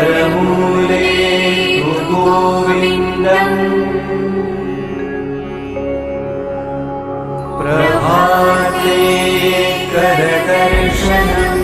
करमूले गोविन्दम् प्रभाते करदर्शनम्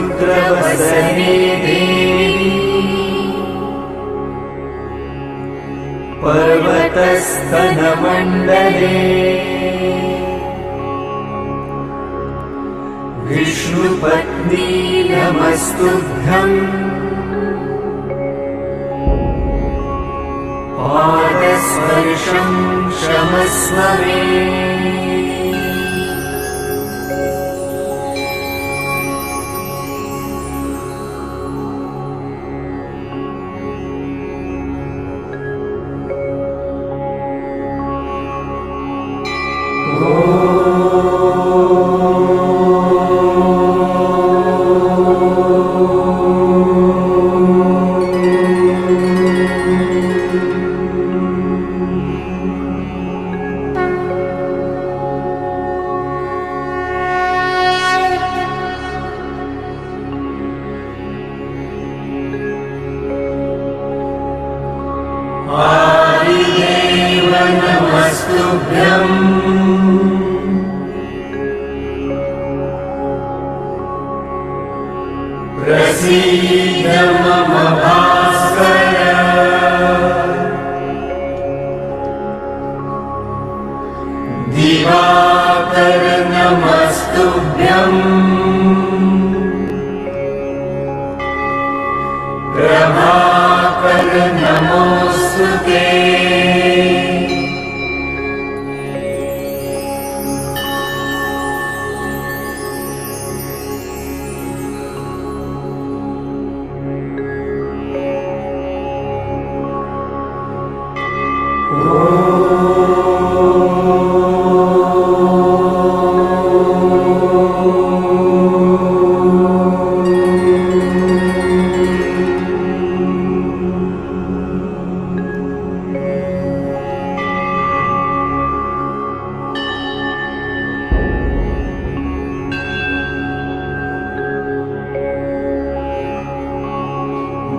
समुद्रवसने देवी पर्वतस्तनमण्डले विष्णुपत्नी नमस्तुभ्यम् पादस्पर्शं क्षमस्व मे आदिदेव नमस्तुभ्यम् प्रसीद मम भास्कर दिवाकर नमस्तुभ्यम् प्रभाकर नमोस्तुते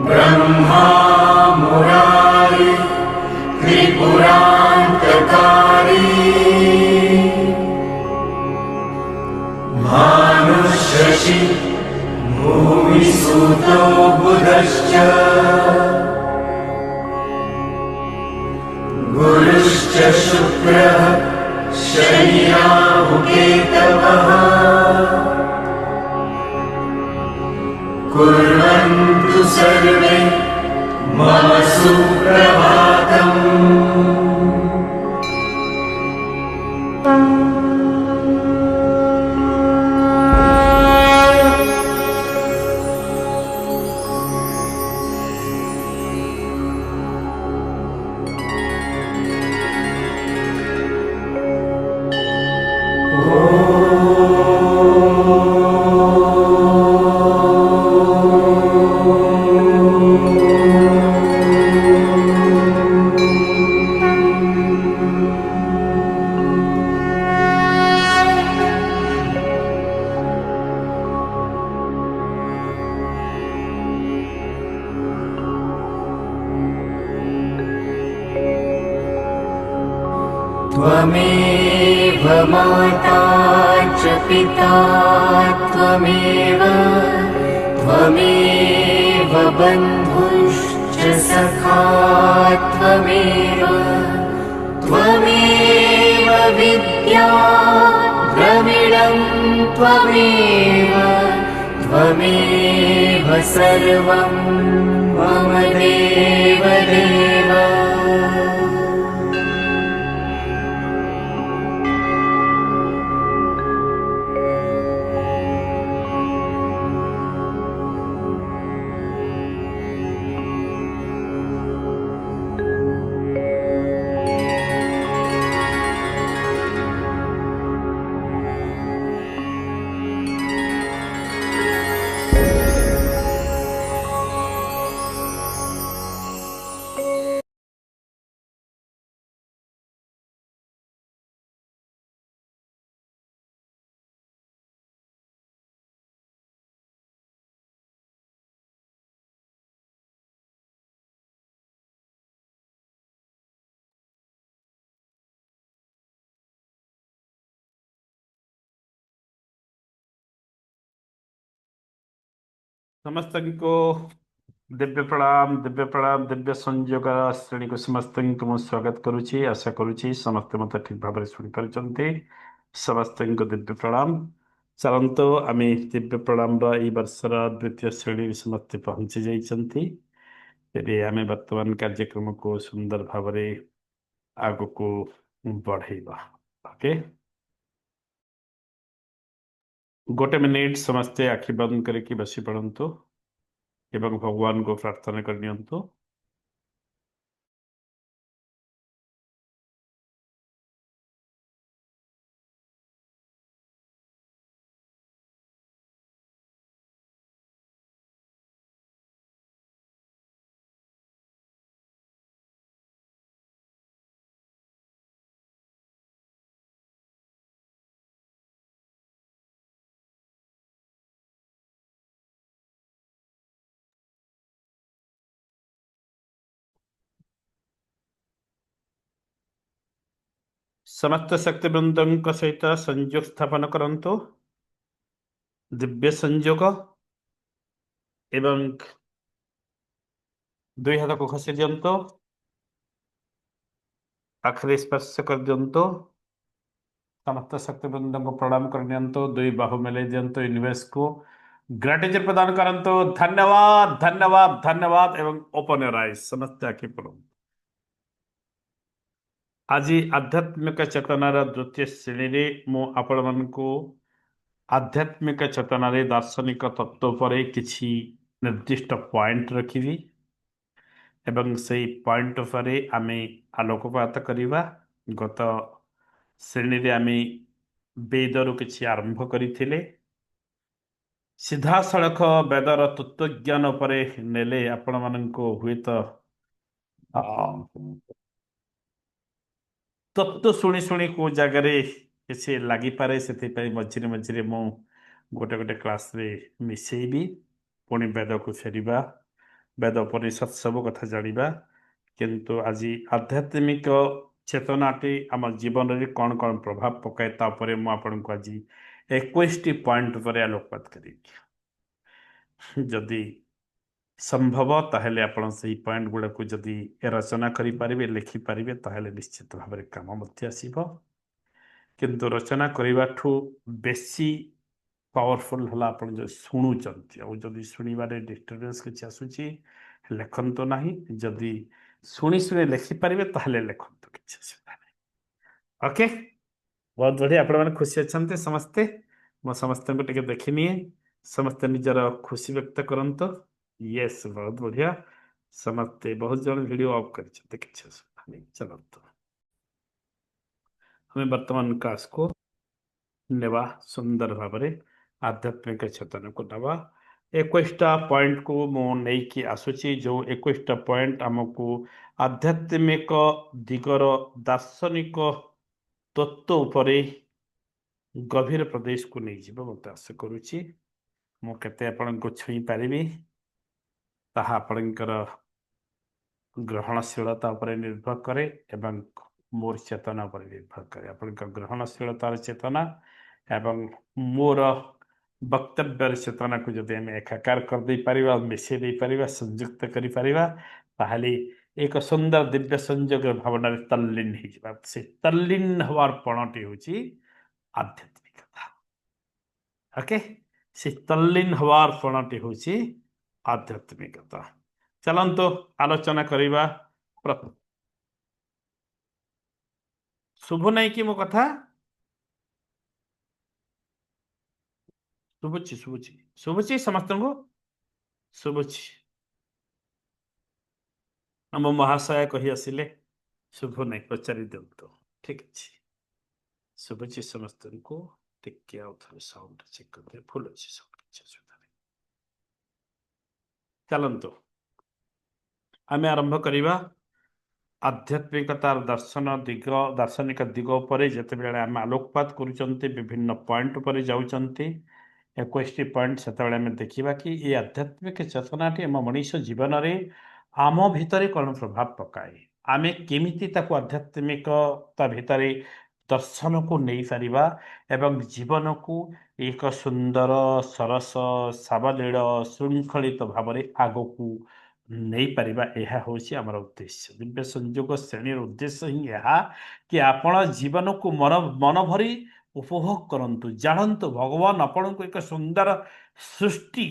ब्रह्मा मुरारी त्रिपुरान्तकारी भानुशशि भूमिसूतो बुधश्च गुरुश्च शुक्रः शनि राहुकेतवः कुर्वन्तु सर्वे मम सुप्रभातम् त्वमेव माता च पिता त्वमेव त्वमेव बन्धुश्च सखा त्वमेव त्वमेव विद्या द्रविणं त्वमेव त्वमेव सर्वं मम देवदेव। समस्त को दिव्य प्रणाम दिव्य संयोग श्रेणी को समस्त को स्वागत करुच्ची आशा करुच्ची समस्त मत ठीक भाव शुणी पार्टी समस्त को दिव्य प्रणाम। चलत आम दिव्य प्रणाम वर्षर द्वितीय श्रेणी समस्ते पहुंची जाइछंती। तेरे आम वर्तमान कार्यक्रम को सुंदर भाव आग को बढ़ेबा। ओके, गोटे मिनिट समस्ते आखि बंद करके बसी पड़तु एवं भगवान को प्रार्थना करनियंतु। समस्त शक्तिवृंद सहित संयोग स्थापन करंतु। दिव्य संयोग एवं दुई हाथ को खसी दिंतु, आखिरी स्पर्श कर दिंतु। समस्त शक्तिवृंद को प्रणाम करनियंतु, दुई बाहु मिले दिंतु। यूनिवर्स को ग्रेटिट्यूड प्रदान करंतु। धन्यवाद धन्यवाद धन्यवाद एवं ओपन योर आईज समस्त आखि पड़ो। आज आध्यात्मिक चेतनार द्वितीय श्रेणी मु आपण मानकु आध्यात्मिक चेतनार दार्शनिक तत्व पर किछि निर्दिष्ट पॉइंट रखिबी एवं सेई पॉइंट पर आमे आलोकपात करिबा। गत श्रेणी रे आमे वेदरु किछि आरंभ करिथिले। सीधा सड़क वेदर तत्व ज्ञान पर नेले आपण माननको हुएत तत्व शुणी शुणी को जगार किसी लगिपे से मझे मझे मु गोटे गोटे क्लास रे मिसेबी पुणी वेद को फेरिबा वेद उपनिषद सब कथा जानिबा। किंतु आज आध्यात्मिक चेतनाटी आम जीवन में कौन कौन प्रभाव पकाए तापर मुझे आज 21 पॉइंट पर आलोकपात करी। जदि संभव ताहले आपण से पॉइंट गुड़ा को जदि रचना करें लिखिपारे ताहले निश्चित भाव में काम मध्य आसीबो। किंतु रचना करने बेसी पावरफुल है आपण जो शुणुचंती और जदि शुणवे डिस्टर्बेंस किसी आसूची लिखंतु नहीं। जदि शुणी शुणी लिखिपारे ताहले लिखंतु किसी असुविधा नहीं। ओके, बहुत बढ़िया। आपण मैंने खुशी अच्छा समस्ते मो समस्त को टिके देखनी समस्ते निजर खुशी व्यक्त करंतु। यस, बहुत बढ़िया। समस्ते बहुत जन वीडियो ऑफ कर किसी असुविधा नहीं। चलते हमें वर्तमान क्लास को नेवा सुंदर भाव में आध्यात्मिक चेतन को नवा 21टा पॉइंट को मु नहीं आसूची। जो 21टा पॉइंट आमको आध्यात्मिक दिगर दार्शनिक तत्व उपरे गभीर प्रदेश को नहीं जीव मत आशा करुच्ची। मु केते आपण को छुई पारिबी ताहा आपणकर ग्रहणशीलता पर निर्भर करे एवं मोर चेतना पर निर्भर करे। आपण ग्रहणशीलतार चेतना एवं मोर वक्तव्य चेतना को जब आम एकाकार कर दे पारिबा मिसई दे पारिबा संयुक्त करि पारिबा ताहले एक सुंदर दिव्य संयोग भावना तल्लीन हो जावा। से तल्लीन हवार पणटी होची आध्यात्मिकता। ओके, से तल्लीन हवार फलटी होची आध्यात्मिकता। चलंतु आलोचना करिबा। शुभ नहीं कि मो कथा शुभुची शुभुची शुभुची समस्त को शुभुची। आम महाशय कही आसिले शुभ नहीं पचारि दिंतु। ठीक अच्छे शुभुची समस्त को टिके आउ थरे साउंड चेक करते फुल अच्छे साउंड किछि असुविधा नहीं। चलंतु आमे आरंभ करिबा। आध्यात्मिकतार दर्शन दिग दार्शनिक दिग उपर जितेबाला आम आलोकपात करुँच विभिन्न पॉइंट उपर जाऊँच 21 पॉइंट से देखा कि ये आध्यात्मिक चेतनाटी आम मनीष जीवन में आम भितर कौन प्रभाव पकाए आमे केमिति ताको आध्यात्मिकता भितर दर्शन को नहीं पारिबा एवं जीवन को एक सुंदर सरस सावलील श्रृंखलित भाव में आगको नहीं पारिबा यह होछि आमर उद्देश्य। दिव्य संयोग श्रेणी उद्देश्य ही यह कि आपण जीवन को मन भरी उपभोग करंतु जानतु भगवान आपण को एक सुंदर सृष्टि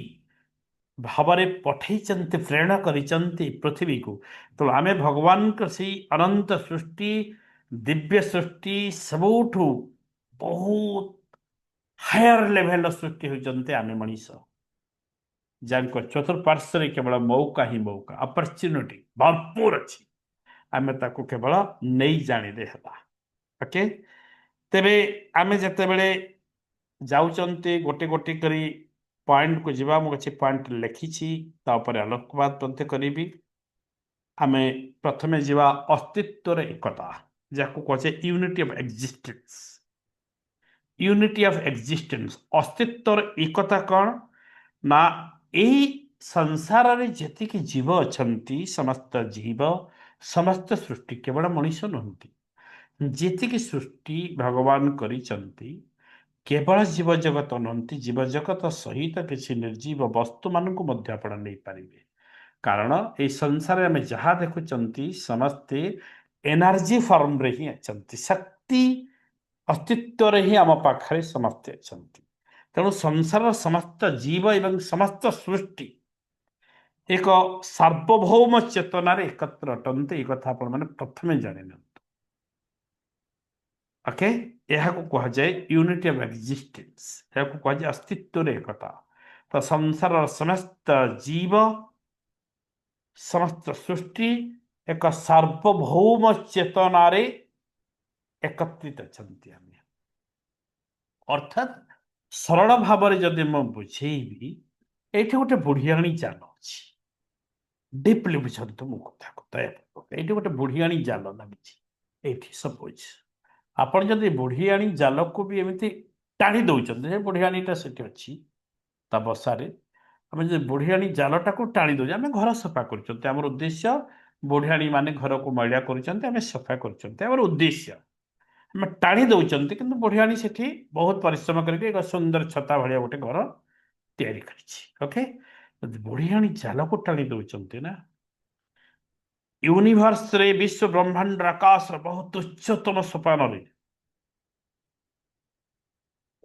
भाव पठे प्रेरणा करिसंति पृथ्वी को। तो आमे भगवान से अनंत सृष्टि दिव्य सृष्टि सबुठु बहुत हायर लेवल सृष्टि होइचंते आमे मनीष जानको चतुर्पार्श्व केवल मौका ही मौका अपॉर्चुनिटी भरपूर अच्छी आमे ताको केवल नहीं जानिले हला। ओके तेबे आमे जते बेले जाउचंते गोटे गोटे करी पॉइंट को जीवा मु किछि पॉइंट लिखिछि ता ऊपर आलोकपात प्रत्ये करिबी। आमे प्रथमे जीवा अस्तित्वर एकता जाको कहचे unity of existence. Unity of existence अस्तित्वर एकता कौन ना यही संसार रे जेतिकी जीव अछंती समस्त जीव समस्त सृष्टि केवल मनुष्य नहंती जेतिकी सृष्टि भगवान करिसंती केवल जीव जगत नहंती जीव जगत सहित किसी निर्जीव वस्तु मान को मध्य आपण नहीं पारिबे। कारण ए संसार में जहाँ देखुचंती समस्ते एनर्जी फॉर्म रे ही अछंती शक्ति अस्तित्व रे ही आम पाखरे समस्ते अछंती। तेणु संसार समस्त जीव एवं समस्त सृष्टि एक सार्वभौम चेतनार एकत्र अटंते एक कथा आपण माने प्रथमे जानि नियंतु। ओके यह को कहा जाए यूनिटी ऑफ एक्जिस्टेंस यह को कहा जाए अस्तित्व रे एकता। तो संसार समस्त जीव समस्त सृष्टि एक सार्वभौम चेतनार एकत्रित अछंती आमे अर्थात सरल भाव में जदि मैं बुझेबी ये गोटे बुढ़ियाणी जाल अच्छी डीपली बुझंतु मो कथा को ये गोटे बुढ़ियाणी जाल लगी ये सपोज आपड़ जदि बुढ़ियाणी जाल को भी एमती टाणी दौरान बुढ़ियाणीटा से अच्छी ता बसारे आम जो बुढ़ियाणी जालटा को टाणी दौचे आम घर सफा कर उद्देश्य बुढ़ियाणी माने घर को मैला कर सफा कर उद्देश्य आम टाणी दौरान कि बुढ़ियाणी से बहुत परिश्रम करके सुंदर छता भाया गोटे घर तैयारी करिछि। ओके बुढ़ियाणी जाल को टाणी दौरान ना यूनिवर्स रे विश्व ब्रह्मांड आकाश बहुत उच्चतम सोपान रे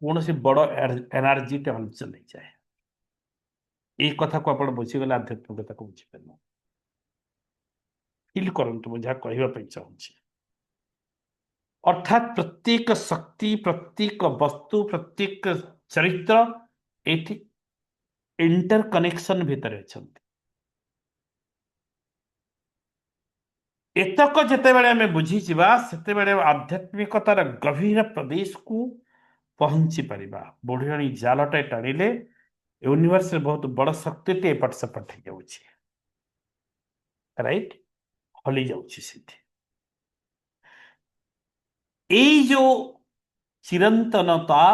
कौन सी बड़ एनर्जी टे हलचल नहीं जाए ये कथा को आप बुझीगले आध्यात्मिकता को बुझीपार फिल करंतु मुझे कहवाई चाहूँगी। अर्थात प्रत्येक शक्ति प्रत्येक वस्तु प्रत्येक चरित्र ये इंटर कनेक्शन भितर अछंती। एतक जितेबाला आम बुझीजा से आध्यात्मिकतार गभीर प्रदेश को पहुंची पारिबा। बुढ़ियाणी जालटे टाणिले यूनिवर्स रे बहुत बड़ शक्ति टे एपट सेपट हो जाउछि राइट हली जाउछि सिद्धि एई जो चिरंतनता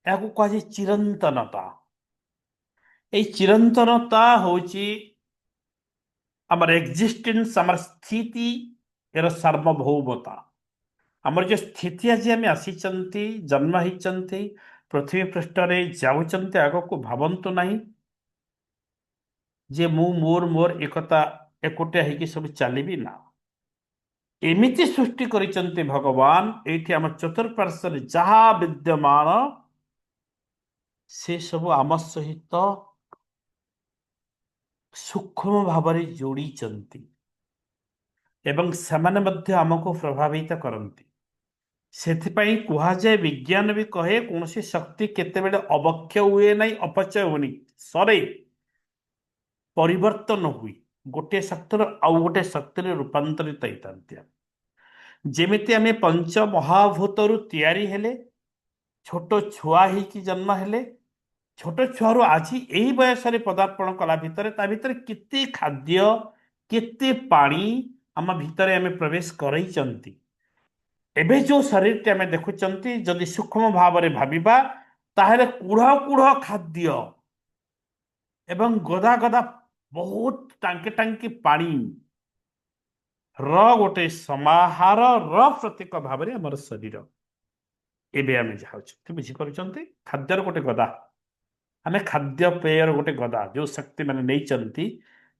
या को कहा चिरंतनता ए चिरंतनता होछि आमर एक्जिस्टेंस आमर स्थिति एरो सार्वभौमता आमर जो स्थिति आज आम आसीचंती जन्म होइचंती पृथ्वी पृष्ठ रे जाउचंती आगो को भावंतु नहीं जे मु मोर मोर एकता एकोटिया होइकी सब चलिबी ना एमिति सृष्टि करिचंती भगवान एठी आम चतुर्पार्श्व जहाँ विद्यमान से ସବୁ ଆମ ସହିତ ସୂକ୍ଷ୍ମ ଭାବରେ ଯୋଡ଼ିଛନ୍ତି ଏବଂ ସେମାନେ ମଧ୍ୟ ଆମକୁ ପ୍ରଭାବିତ କରନ୍ତି। ସେଥିପାଇଁ କୁହାଯାଏ, ବିଜ୍ଞାନ ବି କହେ, କୌଣସି ଶକ୍ତି କେତେବେଳେ ଅବକ୍ଷୟ ହୁଏ ନାହିଁ, ଅପଚୟ ହୁଏନି, ସରେ, ପରିବର୍ତ୍ତନ ହୁଏ। ଗୋଟିଏ ଶକ୍ତିର ଆଉ ଗୋଟେ ଶକ୍ତିରେ ରୂପାନ୍ତରିତ ହେଇଥାନ୍ତି। ଯେମିତି ଆମେ ପଞ୍ଚ ମହାଭୂତରୁ ତିଆରି ହେଲେ, ଛୋଟ ଛୁଆ ହେଇକି ଜନ୍ମ ହେଲେ, ଛୋଟ ଛୁଆରୁ ଆଜି ଏହି ବୟସରେ ପଦାର୍ପଣ କଲା ଭିତରେ ତା ଭିତରେ କେତେ ଖାଦ୍ୟ, କେତେ ପାଣି ଆମ ଭିତରେ ଆମେ ପ୍ରବେଶ କରେଇଛନ୍ତି। ଏବେ ଯେଉଁ ଶରୀରଟି ଆମେ ଦେଖୁଛନ୍ତି, ଯଦି ସୂକ୍ଷ୍ମ ଭାବରେ ଭାବିବା, ତାହେଲେ କୁଢ଼ କୁଢ଼ ଖାଦ୍ୟ ଏବଂ ଗଦା ଗଦା ବହୁତ ଟାଙ୍କି ଟାଙ୍କି ପାଣି ର ଗୋଟେ ସମାହାରର ପ୍ରତୀକ ଭାବରେ ଆମର ଶରୀର। ଏବେ ଆମେ ଯାଉଛନ୍ତି, ବୁଝିପାରୁଛନ୍ତି? ଖାଦ୍ୟର ଗୋଟେ ଗଦା, ଆମେ ଖାଦ୍ୟ ପେୟର ଗୋଟେ ଗଦା, ଯେଉଁ ଶକ୍ତି ମାନେ ନେଇଛନ୍ତି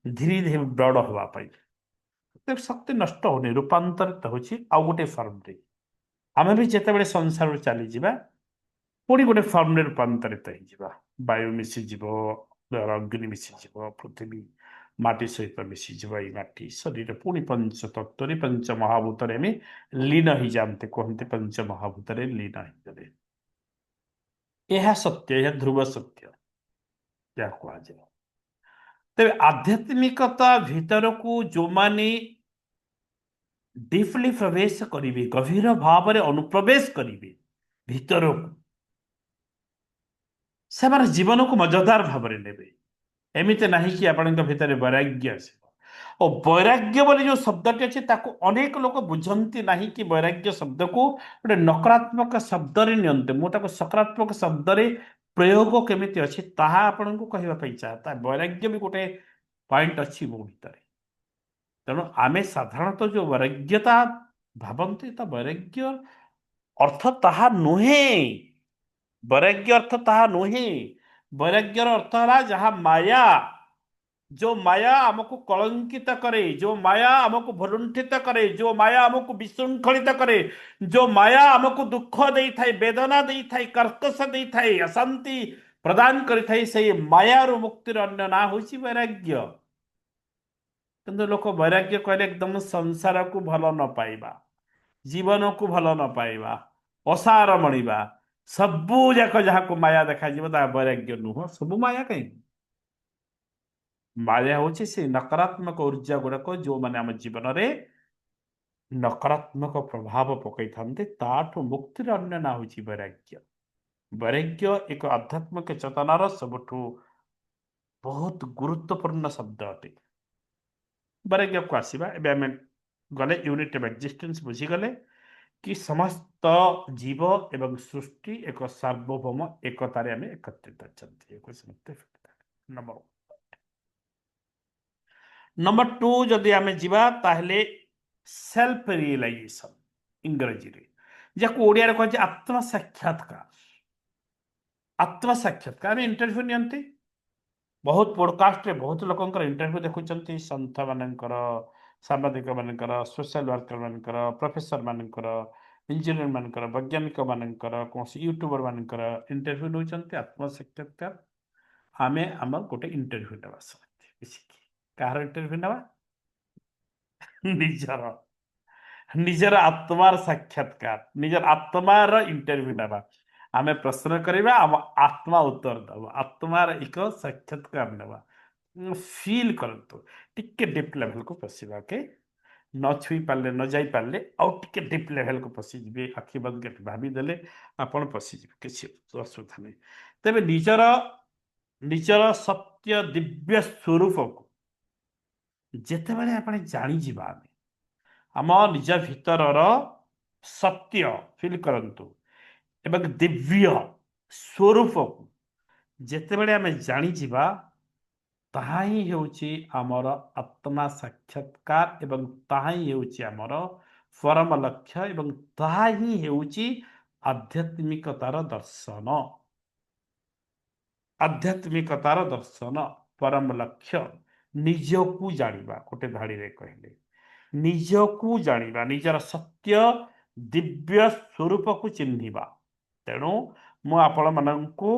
ଧୀରେ ଧୀରେ ବଡ଼ ହେବା ପାଇଁ। ଶକ୍ତି ନଷ୍ଟ ହଉନି, ରୂପାନ୍ତରିତ ହେଉଛି ଆଉ ଗୋଟେ ଫର୍ମରେ। ଆମେ ବି ଯେତେବେଳେ ସଂସାରରୁ ଚାଲିଯିବା, ପୁଣି ଗୋଟେ ଫର୍ମରେ ରୂପାନ୍ତରିତ ହେଇଯିବା। ବାୟୁ ମିଶିଯିବ, ଅଗ୍ନି ମିଶିଯିବ, ପୃଥିବୀ ମାଟି ସହିତ ମିଶିଯିବ। ଏଇ ମାଟି ଶରୀର ପୁଣି ପଞ୍ଚ ତତ୍ତ୍ୱରେ, ପଞ୍ଚ ମହାଭୂତରେ ଆମେ ଲୀନ ହେଇଯାଆନ୍ତି। କୁହନ୍ତି ପଞ୍ଚ ମହାଭୂତରେ ଲୀନ ହେଇଗଲେ। ଏହା ସତ୍ୟ, ଏହା ଧ୍ରୁବ ସତ୍ୟ, ଯାହା କୁହାଯାଏ। ତେବେ ଆଧ୍ୟାତ୍ମିକତା ଭିତରକୁ ଯେଉଁମାନେ ଡିପଲି ପ୍ରବେଶ କରିବେ, ଗଭୀର ଭାବରେ ଅନୁପ୍ରବେଶ କରିବେ ଭିତରକୁ, ସେମାନେ ଜୀବନକୁ ମଜାଦାର ଭାବରେ ନେବେ। ଏମିତି ନାହିଁ କି ଆପଣଙ୍କ ଭିତରେ ବୈରାଗ୍ୟ ଆସିବ। ଓ ବୈରାଗ୍ୟ ବୋଲି ଯେଉଁ ଶବ୍ଦଟି ଅଛି, ତାକୁ ଅନେକ ଲୋକ ବୁଝନ୍ତି ନାହିଁ କି ବୈରାଗ୍ୟ ଶବ୍ଦକୁ ଗୋଟେ ନକାରାତ୍ମକ ଶବ୍ଦରେ ନିଅନ୍ତି। ମୁଁ ତାକୁ ସକାରାତ୍ମକ ଶବ୍ଦରେ ପ୍ରୟୋଗ କେମିତି ଅଛି ତାହା ଆପଣଙ୍କୁ କହିବା ପାଇଁ ଚାହେଁ। ତା ବୈରାଗ୍ୟ ବି ଗୋଟେ ପଏଣ୍ଟ ଅଛି ମୋ ଭିତରେ। ତେଣୁ ଆମେ ସାଧାରଣତଃ ଯେଉଁ ବୈରାଗ୍ୟତା ଭାବନ୍ତି, ତା ବୈରାଗ୍ୟ ଅର୍ଥ ତାହା ନୁହେଁ। ବୈରାଗ୍ୟ ଅର୍ଥ ତାହା ନୁହେଁ। ବୈରାଗ୍ୟର ଅର୍ଥ ହେଲା ଯାହା ମାୟା, जो माया आमको कलंकित करे, जो माया आमको भलुंठित करे, जो माया आमको विशृंखलित करे, जो माया आमको दुख दे थाए, वेदना दे थाए, कर्कश दे थाए, अशांति प्रदान करि थाए, से मायार मुक्तिर अन्य ना होछि वैराग्य। किंतु लोक वैराग्य कहले एकदम संसार को भल न पाइबा, जीवन को भल न पाइबा, असार मणिबा, सबू जाक जहाँ माया देखा वैराग्य नुह। सब माया कहीं माया हूँ से नकारात्मक ऊर्जा गुड़ाक जो मैंने आम जीवन में नकारात्मक प्रभाव पकई था, ताठू मुक्तिर अन्य ना हूँ वैराग्य। वैराग्य एक आध्यात्मिक चेतनार सबुठू बहुत गुरुत्वपूर्ण शब्द अटे। वैराग्य को आसवा एवं गले यूनिट ऑफ एक्जिस्टेंस बुझीगले कि समस्त जीव एवं सृष्टि एक सार्वभौम एकतारे आम एकत्रित अच्छा। नंबर 2 जदि आम जीवा ताहले सेल्फ रियलाइजेशन इंग्रजी रे, जाको ओडिया रे कहजे आत्म साक्षात्कार। आत्म साक्षात्कार आम इंटरव्यू नियंती बहुत पॉडकास्ट रे बहुत लोकंकर इंटरव्यू देखुचंती, संत मानकर, सांबादिक मानकर, सोशल वर्कर मानकर, प्रोफेसर मानकर, इंजीनियर मानकर, वैज्ञानिक मानकर, कौन यूट्यूबर मानकर इंटरव्यू नौचंती आत्म साक्षात्कार। आमे आम गोटे इंटरव्यू नवा मिसिकी कहार इंटरव्यू नवा निजर निजर आत्मार साक्षात्कार, निजर आत्मार इंटरव्यू नवा। आमे प्रश्न करिबा, आम आत्मा उत्तर दब, आत्मार एक साक्षात्कार नवा। फील करंतु टिके डीप लेवल को पसिबा के न छुई पाले न जाई पाले आउ टिके डीप लेवल को पसि जिबे, आखि बंद कर भाबी देले आपण पसि जिबे, किछि असुविधा नहीं। तेबे निजर निजर सत्य दिव्य स्वरूप को जेतेबेले आपण जानि जिबा, आम निज भीतरर सत्य फील करंतु एवं दिव्य स्वरूप को जेतेबेले आम जानि जिबा, ताहा ही हेउची आमर आत्मा साक्षात्कार एवं ताहा ही हेउची आमर परम लक्ष्य एवं ताहा ही हेउची आध्यात्मिकतार दर्शन। आध्यात्मिकतार दर्शन परम लक्ष्य निजकू जानिबा। गोटे धाड़ी रे कहले निजकू जानिबा, निजर सत्य दिव्य स्वरूप को चिन्हिबा। तेणु मु आपण मानंकु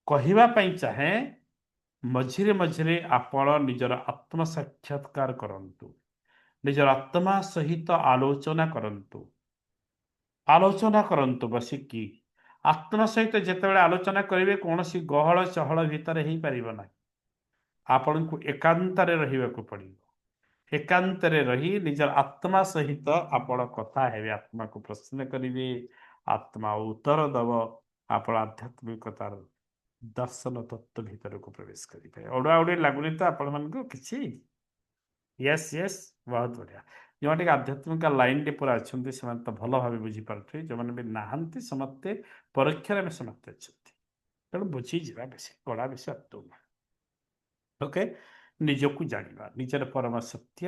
କହିବା ପାଇଁ ଚାହେଁ ମଝିରେ ମଝିରେ ଆପଣ ନିଜର ଆତ୍ମ ସାକ୍ଷାତକାର କରନ୍ତୁ, ନିଜର ଆତ୍ମା ସହିତ ଆଲୋଚନା କରନ୍ତୁ ବସିକି। ଆତ୍ମା ସହିତ ଯେତେବେଳେ ଆଲୋଚନା କରିବେ କୌଣସି ଗହଳ ଚହଳ ଭିତରେ ହେଇପାରିବ ନାହିଁ। ଆପଣଙ୍କୁ ଏକାନ୍ତରେ ରହିବାକୁ ପଡ଼ିବ। ଏକାନ୍ତରେ ରହି ନିଜର ଆତ୍ମା ସହିତ ଆପଣ କଥା ହେବେ, ଆତ୍ମାକୁ ପ୍ରଶ୍ନ କରିବେ, ଆତ୍ମା ଉତ୍ତର ଦବ। ଆପଣ ଆଧ୍ୟାତ୍ମିକତାର ଦର୍ଶନ ତତ୍ତ୍ୱ ଭିତରକୁ ପ୍ରବେଶ କରିବେ। ଅଡ଼ୁଆ ଅଡ଼ୁଆ ଲାଗୁନି ତ ଆପଣମାନଙ୍କୁ କିଛି? ୟେସ୍ ୟେସ୍, ବହୁତ ବଢ଼ିଆ। ଯେଉଁମାନେ ଟିକେ ଆଧ୍ୟାତ୍ମିକ ଲାଇନ୍ରେ ପୁରା ଅଛନ୍ତି ସେମାନେ ତ ଭଲ ଭାବେ ବୁଝିପାରୁଥିବେ। ଯେଉଁମାନେ ବି ନାହାନ୍ତି ସମସ୍ତେ ପରୋକ୍ଷରେ ଆମେ ସମସ୍ତେ ଅଛନ୍ତି, ତେଣୁ ବୁଝିଯିବା, ବେଶୀ କଡ଼ା ବେଶୀ ଅର୍ଥ ନୁହେଁ। ଓକେ, ନିଜକୁ ଜାଣିବା, ନିଜର ପରମ ସତ୍ୟ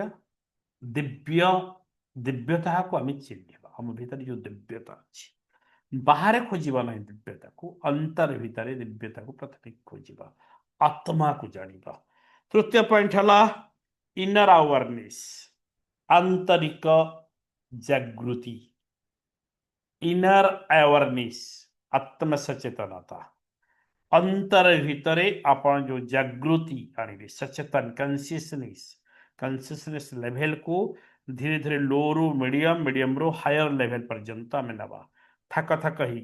ଦିବ୍ୟତାକୁ ଆମେ ଚିହ୍ନିବା। ଆମ ଭିତରେ ଯେଉଁ ଦିବ୍ୟତା ଅଛି ବାହାରେ ଖୋଜିବା ନାହିଁ, ଦିବ୍ୟତାକୁ ଅନ୍ତର ଭିତରେ ଦିବ୍ୟତାକୁ ପ୍ରଥମେ ଖୋଜିବା, ଆତ୍ମାକୁ ଜାଣିବା। ତୃତୀୟ ପଏଣ୍ଟ ହେଲା ଇନର ଆୱାରନେସ୍, ଆନ୍ତରିକ ଜାଗୃତି। ଇନର ଆୱାରନେସ୍, ଆତ୍ମ ସଚେତନତା। अंतर भितर आपण जो जागृति आनिबे, सचेतन कॉन्शियसनेस लेवल को धीरे धीरे लो रु मीडियम, मीडियम रु हायर लेवल पर्यंत आम नवा। थाक थाक ही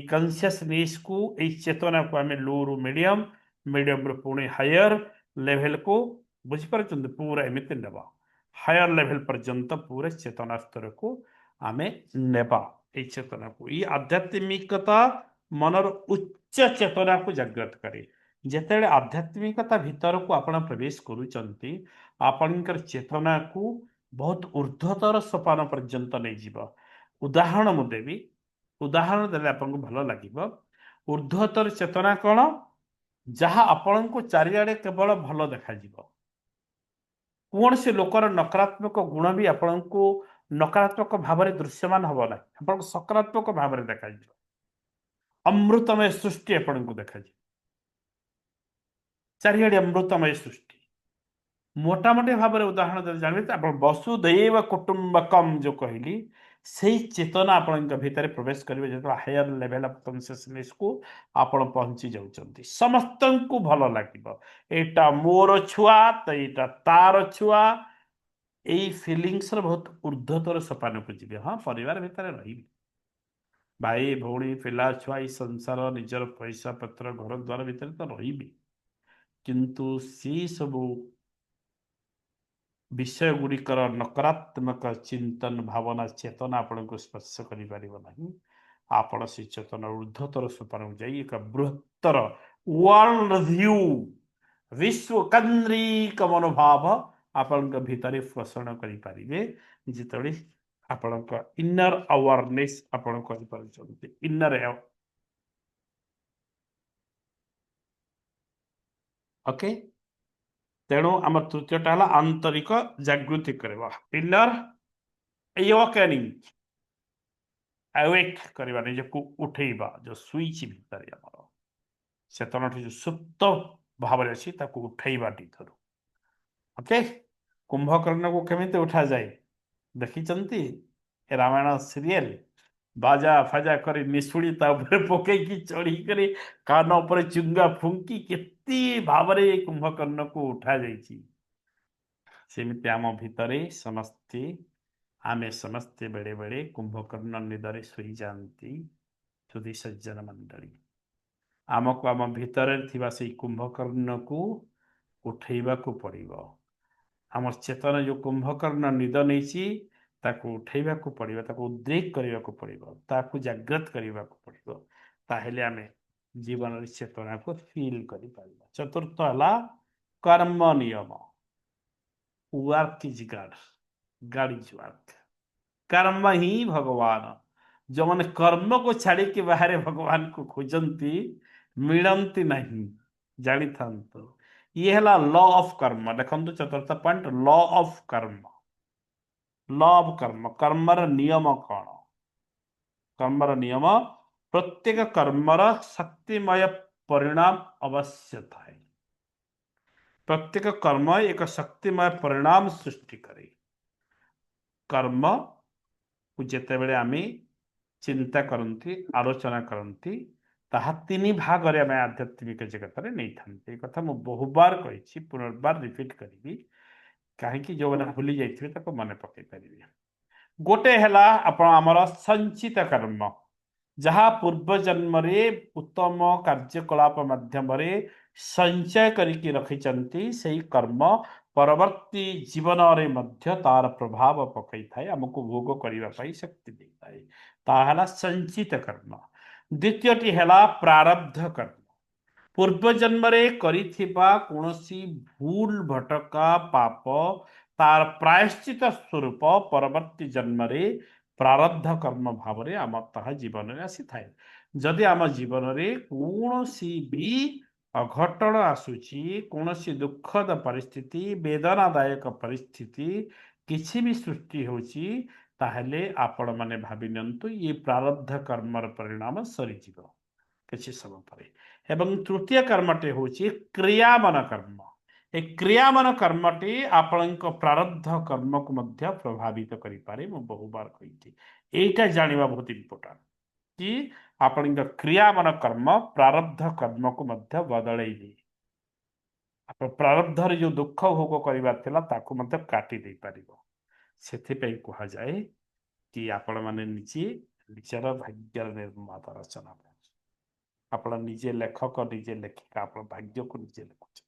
कॉन्शियसनेस को, चेतना को आम लो रु मीडियम, मीडियम रु पुणी हायर लेवल को बुझीपार पूरा एमती नवा। हायर लेवल पर्यंत पूरे चेतना स्तर को आम नेबा। चेतना को ये आध्यात्मिकता मनर उच्च चेतना को जागृत करे। जेतेबेले आध्यात्मिकता भीतर को आपण प्रवेश करूचंती, आपणकर चेतना को बहुत ऊर्ध्वतर सोपान पर्यंत नहीं जीव। उदाहरण मु देवी, उदाहरण देले आपनको भल लागिब। ऊर्ध्वतर चेतना कौन? जहाँ आपण को चारिआडे केवल भल देखा जीव। कौन से लोकर नकारात्मक गुण भी आपण को नकारात्मक भाव में दृश्यमान हम ना, आप सकारात्मक भाव में देखा। अमृतमय सृष्टि आपको देखा, चारिआडे अमृतमय सृष्टि। मोटामोटी भाव में उदाहरण जानते आप वसुदैव कुटुंबकम जो कहली, से चेतना आपण भीतर प्रवेश करेंगे जो हायर लेवल ऑफ कॉन्शियसनेस को आपण पहुंची जाउछंती। समस्त को भल लगे, एटा मोर छुआ तो यहाँ तार छुआ, यही फिलिंग्स बहुत ऊर्ध्वतर सोपान को जी। हाँ, परिवार भितर रही भाई भौणी पिला छुआ संसार निजर पैसा पत्र घर द्वार भितर तो रही, किंतु सी सबू विषय गुड़िकर नकारात्मक चिंतन भावना चेतना आपण को स्पर्श करि परिबो नहीं। आपण से चेतना ऊर्ध्वतर सोपान जाई एक बृहत्तर वर्ल्ड व्यू, विश्व केन्द्रिक मनोभाव आपण भीतर पोषण करि परिबे। जितबे आपण इनर अवेयरनेस आपण करि पारुछन्ते, इनर ओके। तेणु आम तृतीयटा है आंतरिक जागृति करवा, इनर एवकेनिंग, अवेक करवा, निजको उठेबा। जो स्विच भितर आमर चेतना जो सुप्त भाव में अच्छी उठेबा टीथर। ओके, कुंभकर्ण को केमिति उठा जाए देखिचंती रामायण सीरियल? बाजा फाजा कर निशुड़ी पकईकी चढ़ी कर कान उपर चुंगा फुंकी केते भाव में कुंभकर्ण को उठा जाइए। सेमिति आम भितरे समस्ते, आमे समस्ते बेड़े बेड़े कुंभकर्ण निदरे शुई जाती। सुधी सज्जन मंडली, आमको आम भितर थिबा से कुंभकर्ण को उठेबा को पड़िबो। आम चेतना जो कुंभकर्ण निद नहीं ताकू उठेबा को पड़िबो, ताकू उद्रेक करबा को पड़िबो, ताकू जागृत करबा को पड़िबो। ताहेले आमे जीवन चेतना को फील करि पारिबा। चतुर्थ हला कर्म नियम, work is God, God is work. कर्म ही भगवान। जो मैंने कर्म को छाड़ी के बाहर भगवान को खोजती मिलती नहीं, जानी था। ये है लॉ ऑफ कर्म। देखो चतुर्थ पॉइंट, लॉ ऑफ कर्म। लॉ ऑफ कर्म, कर्मर नियम कौन? कर्मर नियम, प्रत्येक कर्मर शक्तिमय परिणाम अवश्य थाए। प्रत्येक कर्म एक शक्तिमय परिणाम सृष्टि करे। कर्म को जिते बड़े आम चिंता करती, आलोचना करती, ତାହା 3 ଭାଗରେ ଆମେ ଆଧ୍ୟାତ୍ମିକ ଜଗତରେ ନେଇଥାନ୍ତି। ଏ କଥା ମୁଁ ବହୁବାର କହିଛି, ପୁନର୍ବାର ରିପିଟ୍ କରିବି, କାହିଁକି ଯୋଉମାନେ ଭୁଲି ଯାଇଥିବେ ତାକୁ ମନେ ପକେଇ ପାରିବେ। ଗୋଟେ ହେଲା ଆପଣ ଆମର ସଞ୍ଚିତ କର୍ମ, ଯାହା ପୂର୍ବ ଜନ୍ମରେ ଉତ୍ତମ କାର୍ଯ୍ୟକଳାପ ମାଧ୍ୟମରେ ସଞ୍ଚୟ କରିକି ରଖିଛନ୍ତି, ସେଇ କର୍ମ ପରବର୍ତ୍ତୀ ଜୀବନରେ ମଧ୍ୟ ତାର ପ୍ରଭାବ ପକାଇଥାଏ, ଆମକୁ ଭୋଗ କରିବା ପାଇଁ ଶକ୍ତି ଦେଇଥାଏ। ତାହା ହେଲା ସଞ୍ଚିତ କର୍ମ। ଦ୍ୱିତୀୟଟି ହେଲା ପ୍ରାରବ୍ଧ କର୍ମ। ପୂର୍ବ ଜନ୍ମରେ କରିଥିବା କୌଣସି ଭୁଲ ଭଟକା ପାପ ତାର ପ୍ରାୟଶ୍ଚିତ ସ୍ୱରୂପ ପରବର୍ତ୍ତୀ ଜନ୍ମରେ ପ୍ରାରବ୍ଧ କର୍ମ ଭାବରେ ଆମ ତାହା ଜୀବନରେ ଆସିଥାଏ। ଯଦି ଆମ ଜୀବନରେ କୌଣସି ବି ଅଘଟଣ ଆସୁଛି, କୌଣସି ଦୁଃଖଦ ପରିସ୍ଥିତି, ବେଦନାଦାୟକ ପରିସ୍ଥିତି କିଛି ବି ସୃଷ୍ଟି ହେଉଛି, ତାହେଲେ ଆପଣମାନେ ଭାବି ନିଅନ୍ତୁ ଏ ପ୍ରାରବ୍ଧ କର୍ମର ପରିଣାମ ସରିଯିବ କିଛି ସମୟ ପରେ। ଏବଂ ତୃତୀୟ କର୍ମଟି ହେଉଛି କ୍ରିୟାମନ କର୍ମ। ଏ କ୍ରିୟାମନ କର୍ମଟି ଆପଣଙ୍କ ପ୍ରାରବ୍ଧ କର୍ମକୁ ମଧ୍ୟ ପ୍ରଭାବିତ କରିପାରେ। ମୁଁ ବହୁବାର କହିଛି, ଏଇଟା ଜାଣିବା ବହୁତ ଇମ୍ପୋର୍ଟାଣ୍ଟ କି ଆପଣଙ୍କ କ୍ରିୟାମନ କର୍ମ ପ୍ରାରବ୍ଧ କର୍ମକୁ ମଧ୍ୟ ବଦଳେଇ ଦିଏ। ଆପଣ ପ୍ରାରବ୍ଧରେ ଯେଉଁ ଦୁଃଖ ଭୋଗ କରିବାର ଥିଲା ତାକୁ ମଧ୍ୟ କାଟି ଦେଇପାରିବ। ସେଥିପାଇଁ କୁହାଯାଏ କି ଆପଣମାନେ ନିଜେ ନିଜର ଭାଗ୍ୟର ନିର୍ମାତା ରଚନା କରନ୍ତି। ଆପଣ ନିଜେ ଲେଖକ, ନିଜେ ଲେଖିକା, ଆପଣ ଭାଗ୍ୟକୁ ନିଜେ ଲେଖୁଛନ୍ତି।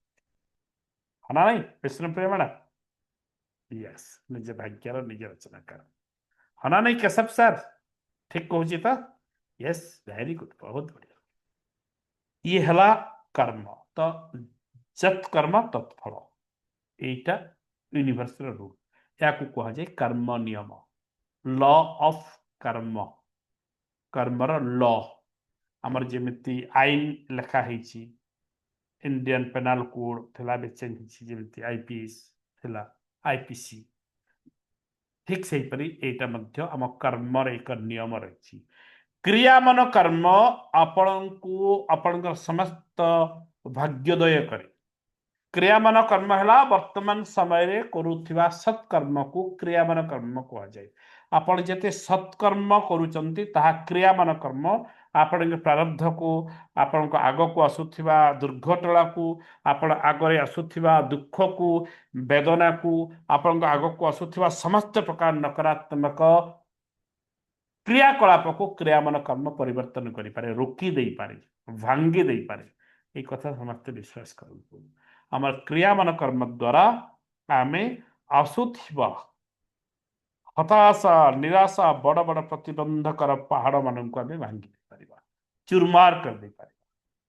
ହଁ ନା ନାଇଁ ବିଷ୍ଣୁ ପ୍ରିୟ ମ୍ୟାଡ଼ାମ? ୟେସ୍, ନିଜେ ଭାଗ୍ୟର ନିଜେ ରଚନାକାର। ହଁ ନା ନାଇଁ କେଶବ ସାର୍? ଠିକ କହୁଛି ତ? ୟେସ୍, ଭେରି ଗୁଡ୍, ବହୁତ ବଢିଆ। ଇଏ ହେଲା କର୍ମ। ତ ଯତ୍ କର୍ମ ତତ୍ ଫଳ, এইটা ୟୁନିଭର୍ସର ରୁଲ। ଏହାକୁ କୁହାଯାଏ କର୍ମ ନିୟମ, ଲ ଅଫ କର୍ମ, କର୍ମର ଲ। ଆମର ଯେମିତି ଆଇନ ଲେଖା ହେଇଛି, ଇଣ୍ଡିଆନ ପେନାଲ କୋଡ ଥିଲା, ଏବେ ଚେଞ୍ଜ ହେଇଛି, ଯେମିତି ଆଇପିଏସ୍ ଥିଲା, ଆଇପିସି, ଠିକ ସେହିପରି ଏଇଟା ମଧ୍ୟ ଆମ କର୍ମର ଏକ ନିୟମ ରହିଛି। କ୍ରିୟାମନ କର୍ମ ଆପଣଙ୍କୁ ଆପଣଙ୍କର ସମସ୍ତ ଭାଗ୍ୟୋଦୟ କରେ। କ୍ରିୟାମନ କର୍ମ ହେଲା ବର୍ତ୍ତମାନ ସମୟରେ କରୁଥିବା ସତ୍କର୍ମକୁ କ୍ରିୟାମନ କର୍ମ କୁହାଯାଏ। ଆପଣ ଯେତେ ସତ୍କର୍ମ କରୁଛନ୍ତି ତାହା କ୍ରିୟାମନ କର୍ମ ଆପଣଙ୍କ ପ୍ରାରବ୍ଧକୁ, ଆପଣଙ୍କ ଆଗକୁ ଆସୁଥିବା ଦୁର୍ଘଟଣାକୁ, ଆପଣ ଆଗରେ ଆସୁଥିବା ଦୁଃଖକୁ, ବେଦନାକୁ, ଆପଣଙ୍କ ଆଗକୁ ଆସୁଥିବା ସମସ୍ତ ପ୍ରକାର ନକାରାତ୍ମକ କ୍ରିୟାକଳାପକୁ କ୍ରିୟାମନ କର୍ମ ପରିବର୍ତ୍ତନ କରିପାରେ, ରୋକି ଦେଇପାରେ, ଭାଙ୍ଗି ଦେଇପାରେ। এই କଥା ସମସ୍ତେ ବିଶ୍ୱାସ କରନ୍ତୁ। ଆମର କ୍ରିୟାମନ କର୍ମ ଦ୍ୱାରା ଆମେ ଆସୁଥିବା ହତାଶା, ନିରାଶା, ବଡ଼ ବଡ଼ ପ୍ରତିବନ୍ଧକର ପାହାଡ଼ ମାନଙ୍କୁ ଆମେ ଭାଙ୍ଗି ଦେଇପାରିବା, ଚୁରମାର କରିଦେଇପାରିବା।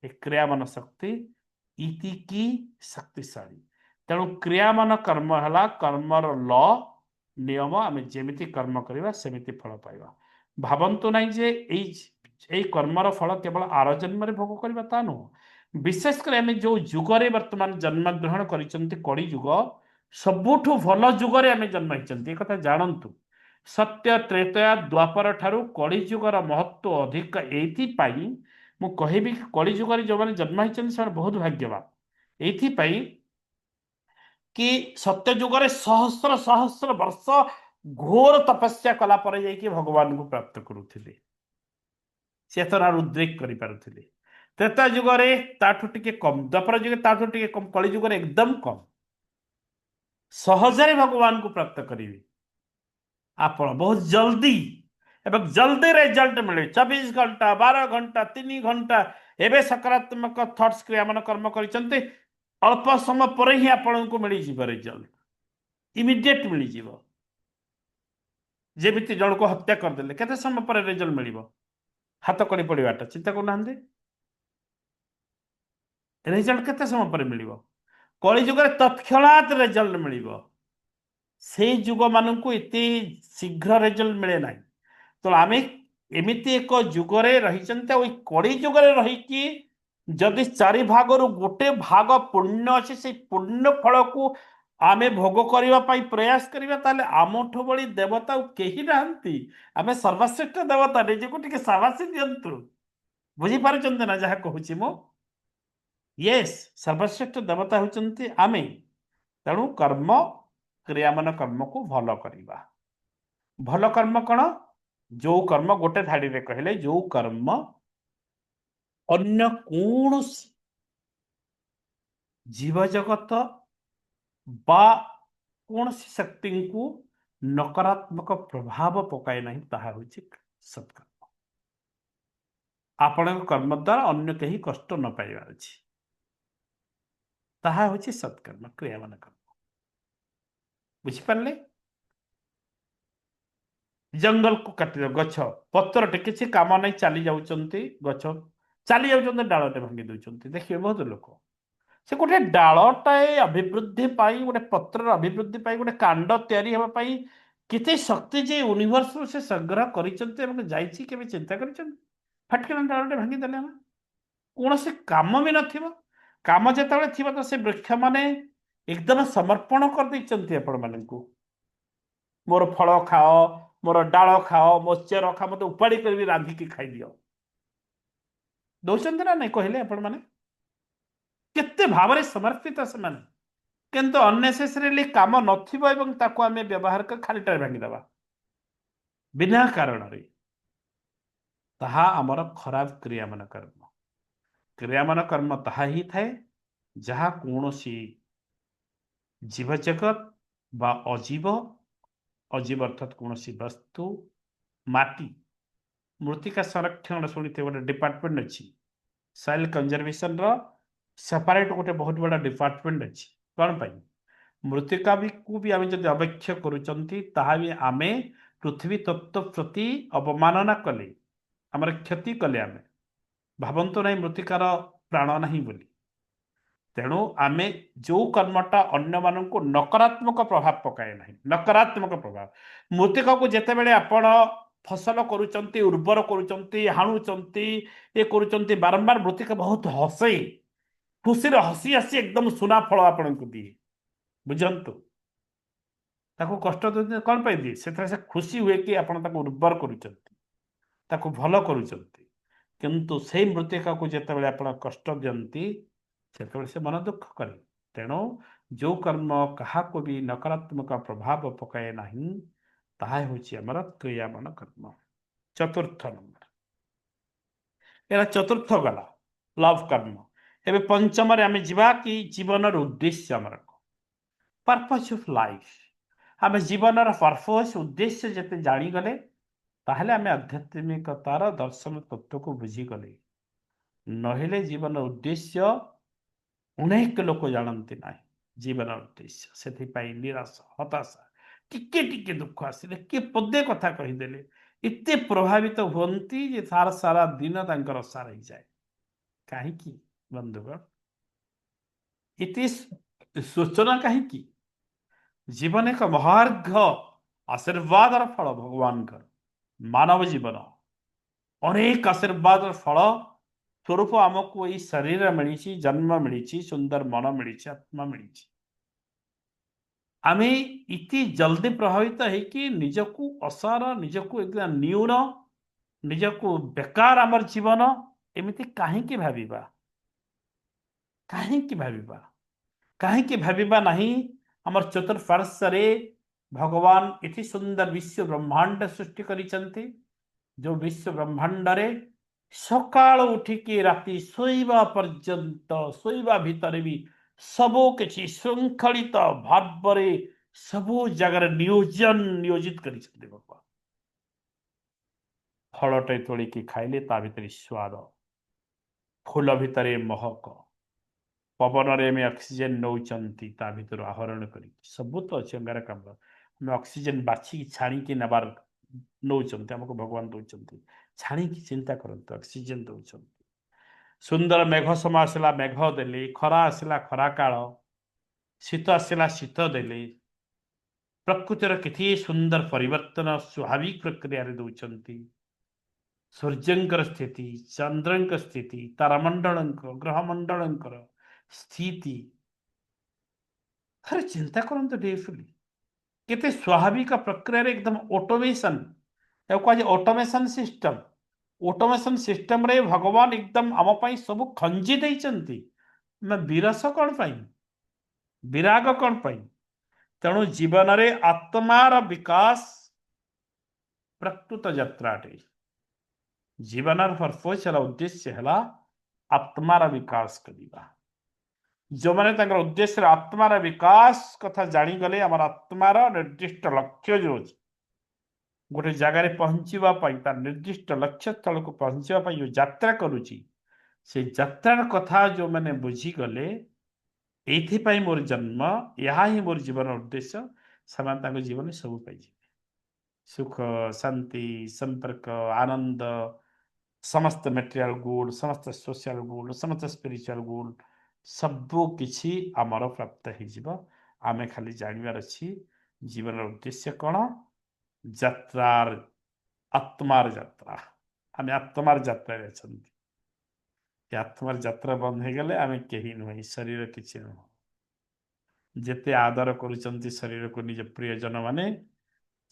ଏ କ୍ରିୟାମନ ଶକ୍ତି ଇତିକି ଶକ୍ତିଶାଳୀ। ତେଣୁ କ୍ରିୟାମନ କର୍ମ ହେଲା କର୍ମର ଲ, ନିୟମ। ଆମେ ଯେମିତି କର୍ମ କରିବା ସେମିତି ଫଳ ପାଇବା। ଭାବନ୍ତୁ ନାହିଁ ଯେ ଏଇ କର୍ମର ଫଳ କେବଳ ଆର ଜନ୍ମରେ ଭୋଗ କରିବା, ତା ନୁହଁ। ବିଶେଷ କରି ଆମେ ଯେଉଁ ଯୁଗରେ ବର୍ତ୍ତମାନ ଜନ୍ମଗ୍ରହଣ କରିଛନ୍ତି, କଳି ଯୁଗ, ସବୁଠୁ ଭଲ ଯୁଗରେ ଆମେ ଜନ୍ମ ହେଇଛନ୍ତି, ଏ କଥା ଜାଣନ୍ତୁ। ସତ୍ୟ ତ୍ରେତୟା ଦ୍ୱାପର ଠାରୁ କଳି ଯୁଗର ମହତ୍ଵ ଅଧିକ। ଏଇଥିପାଇଁ ମୁଁ କହିବି କଳି ଯୁଗରେ ଯେଉଁମାନେ ଜନ୍ମ ହେଇଛନ୍ତି ସେମାନେ ବହୁତ ଭାଗ୍ୟବାନ। ଏଇଥିପାଇଁ କି ସତ୍ୟ ଯୁଗରେ ସହସ୍ର ସହସ୍ର ବର୍ଷ ଘୋର ତପସ୍ୟା କଲା ପରେ ଯାଇକି ଭଗବାନଙ୍କୁ ପ୍ରାପ୍ତ କରୁଥିଲେ, ଚେତନାର ଉଦ୍ରେକ କରିପାରୁଥିଲେ। ତ୍ରେତା ଯୁଗରେ ତାଠୁ ଟିକେ କମ୍, ଦ୍ୱାପର ଯୁଗରେ ତାଠୁ ଟିକେ କମ୍, କଳି ଯୁଗରେ ଏକଦମ କମ୍। ସହଜରେ ଭଗବାନଙ୍କୁ ପ୍ରାପ୍ତ କରିବେ ଆପଣ ବହୁତ ଜଲ୍ଦି, ଏବଂ ଜଲ୍ଦି ରେଜଲ୍ଟ ମିଳେ। 24 ଘଣ୍ଟା, 12 ଘଣ୍ଟା, 3 ଘଣ୍ଟା। ଏବେ ସକାରାତ୍ମକ ଥଟ୍ସ କ୍ରିୟାମନ କର୍ମ କରିଛନ୍ତି, ଅଳ୍ପ ସମୟ ପରେ ହିଁ ଆପଣଙ୍କୁ ମିଳିଯିବ ରେଜଲ୍ଟ, ଇମିଡିଏଟ ମିଳିଯିବ। ଯେମିତି ଜଣକୁ ହତ୍ୟା କରିଦେଲେ କେତେ ସମୟ ପରେ ରେଜଲ୍ଟ ମିଳିବ? ହାତ କଡ଼ି ପଡ଼ିବାଟା ଚିନ୍ତା କରୁନାହାନ୍ତି, ରେଜଲ୍ଟ କେତେ ସମୟ ପରେ ମିଳିବ? କଳି ଯୁଗରେ ତତ୍କ୍ଷଣାତ୍ ରେଜଲ୍ଟ ମିଳିବ। ସେଇ ଯୁଗ ମାନଙ୍କୁ ଏତେ ଶୀଘ୍ର ରେଜଲ୍ଟ ମିଳେ ନାହିଁ। ତ ଆମେ ଏମିତି ଏକ ଯୁଗରେ ରହିଛନ୍ତି, ଆଉ ଏଇ କଳି ଯୁଗରେ ରହିକି ଯଦି 4 ଭାଗରୁ ଗୋଟେ ଭାଗ ପୁଣ୍ୟ ଅଛି, ସେଇ ପୁଣ୍ୟ ଫଳକୁ ଆମେ ଭୋଗ କରିବା ପାଇଁ ପ୍ରୟାସ କରିବା, ତାହେଲେ ଆମଠୁ ଭଳି ଦେବତା ଆଉ କେହି ନାହାନ୍ତି। ଆମେ ସର୍ବଶ୍ରେଷ୍ଠ ଦେବତା, ନିଜକୁ ଟିକେ ସାବାସୀ ଦିଅନ୍ତୁ। ବୁଝିପାରୁଛନ୍ତି ନା ଯାହା କହୁଛି ମୁଁ? ୟେସ୍, ସର୍ବଶ୍ରେଷ୍ଠ ଦେବତା ହେଉଛନ୍ତି ଆମେ। ତେଣୁ କର୍ମ, କ୍ରିୟାମାନ କର୍ମକୁ ଭଲ କରିବା। ଭଲ କର୍ମ କ'ଣ? ଯୋଉ କର୍ମ, ଗୋଟେ ଧାଡ଼ିରେ କହିଲେ, ଯୋଉ କର୍ମ अन्य कौनसी जीव जगत बा कौनसी शक्ति को नकारात्मक प्रभाव पकाए नहीं ताहा होची सत्कर्म। आपन कर्म द्वारा अन्य कहीं कष्ट न पाइबार अछि ताहा होची सत्कर्म क्रिया मान कर्म। बुझी पारले? जंगल को काटी गछ पत्रटे किसी काम नहीं चली जाउचंती गछ चली जाउचंती डालटे भांगी दउचंती देखिए बहुत लोक से गोटे डालटाए अभिवृद्धि पाई गोटे पत्र अभिवृद्धि पाई गोटे कांड तैयारी हेबा पाई केते शक्ति जे यूनिवर्स से संग्रह करिसंते एवं जाईची केबे चिंता करिसंते फटकिना डालटे भांगी देले हम कौनसी काम भी नथिबो काम जेतबे थिबो तो से वृक्ष माने एकदम समर्पण कर दैचंती आपण माननकु मोर फल खाओ मोर डाल खाओ मो चेर खा मत उपाड़ी कर रांधिकी खाई दियो दौरान ना नहीं कहले आपण माने केते भावरे समर्पित से माने किंतु अननेसेसरीली काम नथिबो एवं ताको आमे व्यवहार कर खालीटार भांगी दबा बिना कारण रे ताहा हमर खराब क्रिया मन कर्म ताहा ही थाए जहा कौनसी जीव जगत बा अजीव अजीव अर्थात कौनसी वस्तु माटी मृत्तिका संरक्षण शुणी गोटे डिपार्टमेंट अच्छी सॉइल कंजर्वेशन सेपरेट गोटे बहुत बड़ा डिपार्टमेंट अच्छी कौन पाई मृत्तिका भी को भी आम जब अवेक्ष करें पृथ्वी तत्व प्रति अवमानना कले आमर क्षति कले आम भावंतु ना मृत्तिकार प्राण नहीं बोली तेणु आमे जो कर्मटा अन्य मानक नकारात्मक प्रभाव पकाए ना नकारात्मक प्रभाव मृत्तिका को जिते बड़े आपण फसल करुचंती उर्वर करुचंती हाणुचंती ये करुचंती बारंबार मृत्तिका बहुत हसे खुशी हसी हसी एकदम सुना फल आपण को दिए बुझंतु ताको कष्ट कौन पाई दिए से खुशी हुए कि आपण ताको उर्वर करुचंती ताको भल करुचंती किंतु से मृत्तिका को जिते बड़े आपण कष्ट दियंती से मन दुख करे तेणु जो कर्म क्या भी नकारात्मक प्रभाव पकाए ना ताहा होची हमर क्रियामान कर्म। चतुर्थ नंबर एरा चतुर्थ गला लव कर्म एबे पंचम रे आमे जीवा कि जीवन उद्देश्य हमर पर्पस ऑफ लाइफ आमे जीवन पर्पस उद्देश्य जते जानी गले ताहले आमे आध्यात्मिकतार दर्शन तत्व को बुझी गले नहेले जीवन उद्देश्य अनेक लोक जानते ना जीवन उद्देश्य से निराश हताशा टिके टिके दुख आसिले किए पदे कथा कहीदेले एते प्रभावित हुंती जे सारा सारा दिन तांकर सार ही जाए कहीं बंधुगण इति सूचना कहीं जीवन एक महार्घ आशीर्वाद फल भगवान मानव जीवन अनेक आशीर्वाद फल स्वरूप आमको यही शरीर मिली जन्म मिली सुंदर मन मिली आत्मा मिली आम इति जल्दी प्रभावित है निजको असार निजको एकदम न्यून निजको बेकार आमर जीवन एमती कहीं भाविबा कहीं भाविबा नहीं आमर चतुर्पार्श्व भगवान इति सुंदर विश्व ब्रह्मांड सृष्टि करिसंती जो विश्व ब्रह्मांड रे सकाल उठिकी राति शोइबा पर्यंत शोइबा भितर भी सबो किछि श्रृंखलित भाव रे सबो जगह नियोजित करिसंती भगवान फलटे तोलिकी खाइले ता भितर स्वाद फूल भितर महक पवन रे में ऑक्सीजन नौचंती ता भितर आहरण करी सब तो अच्छे अंगारकाम्ल हम ऑक्सीजन बाछी छाणी नबार नौचंती हमको भगवान दौरान छाणी चिंता करते ऑक्सीजन दौरान सुंदर मेघ समय आसला मेघ देले खरा आसला खरा काल शीत आसला शीत देले प्रकृतिर किति सुंदर परिवर्तन स्वाभाविक प्रक्रिया रे दौरान सूर्यंकर स्थिति चंद्रंक स्थिति तारामंडल ग्रहमंडल स्थिति हर चिंता करते डेफुली केते स्वाभाविक प्रक्रिया रे एकदम ऑटोमेशन कह ऑटोमेशन सिस्टम रे भगवान एकदम आम पाई सब खंजी देइचंती मैं विरस कौन पाई विराग कौन पाई तेणु जीवन रे आत्मार विकास प्रकृत यात्राटे जीवन पर्पस उद्देश्य है आत्मार विकास करवा जो मैंने उद्देश्य आत्मार विकास कथा जागले आम आत्मार निर्दिष्ट लक्ष्य जो अच्छे गोटे जगार पहुंचा निर्दिष्ट लक्ष्य स्थल को पहुंचा जो यात्रा करुच्ची से यात्रार कथा जो मैंने बुझीगले ये मोर जन्म यह ही मोर जीवन उद्देश्य से जीवन सब पाई सुख शांति संपर्क आनंद समस्त मेटेरियल गुड समस्त सोशल गुड समस्त स्पिरिचुअल गुड सबू किछि आमर प्राप्त हो आमे खाली जानवर अच्छी जीवन उद्देश्य कौन यात्रार आत्मार यात्रा आमे आत्मार यात्रा आत्मार यात्रा बंद हो गले आमे कहीं नुह शरीर किसी नुह जेते आदर करुचंती शरीर को निज प्रियजन माने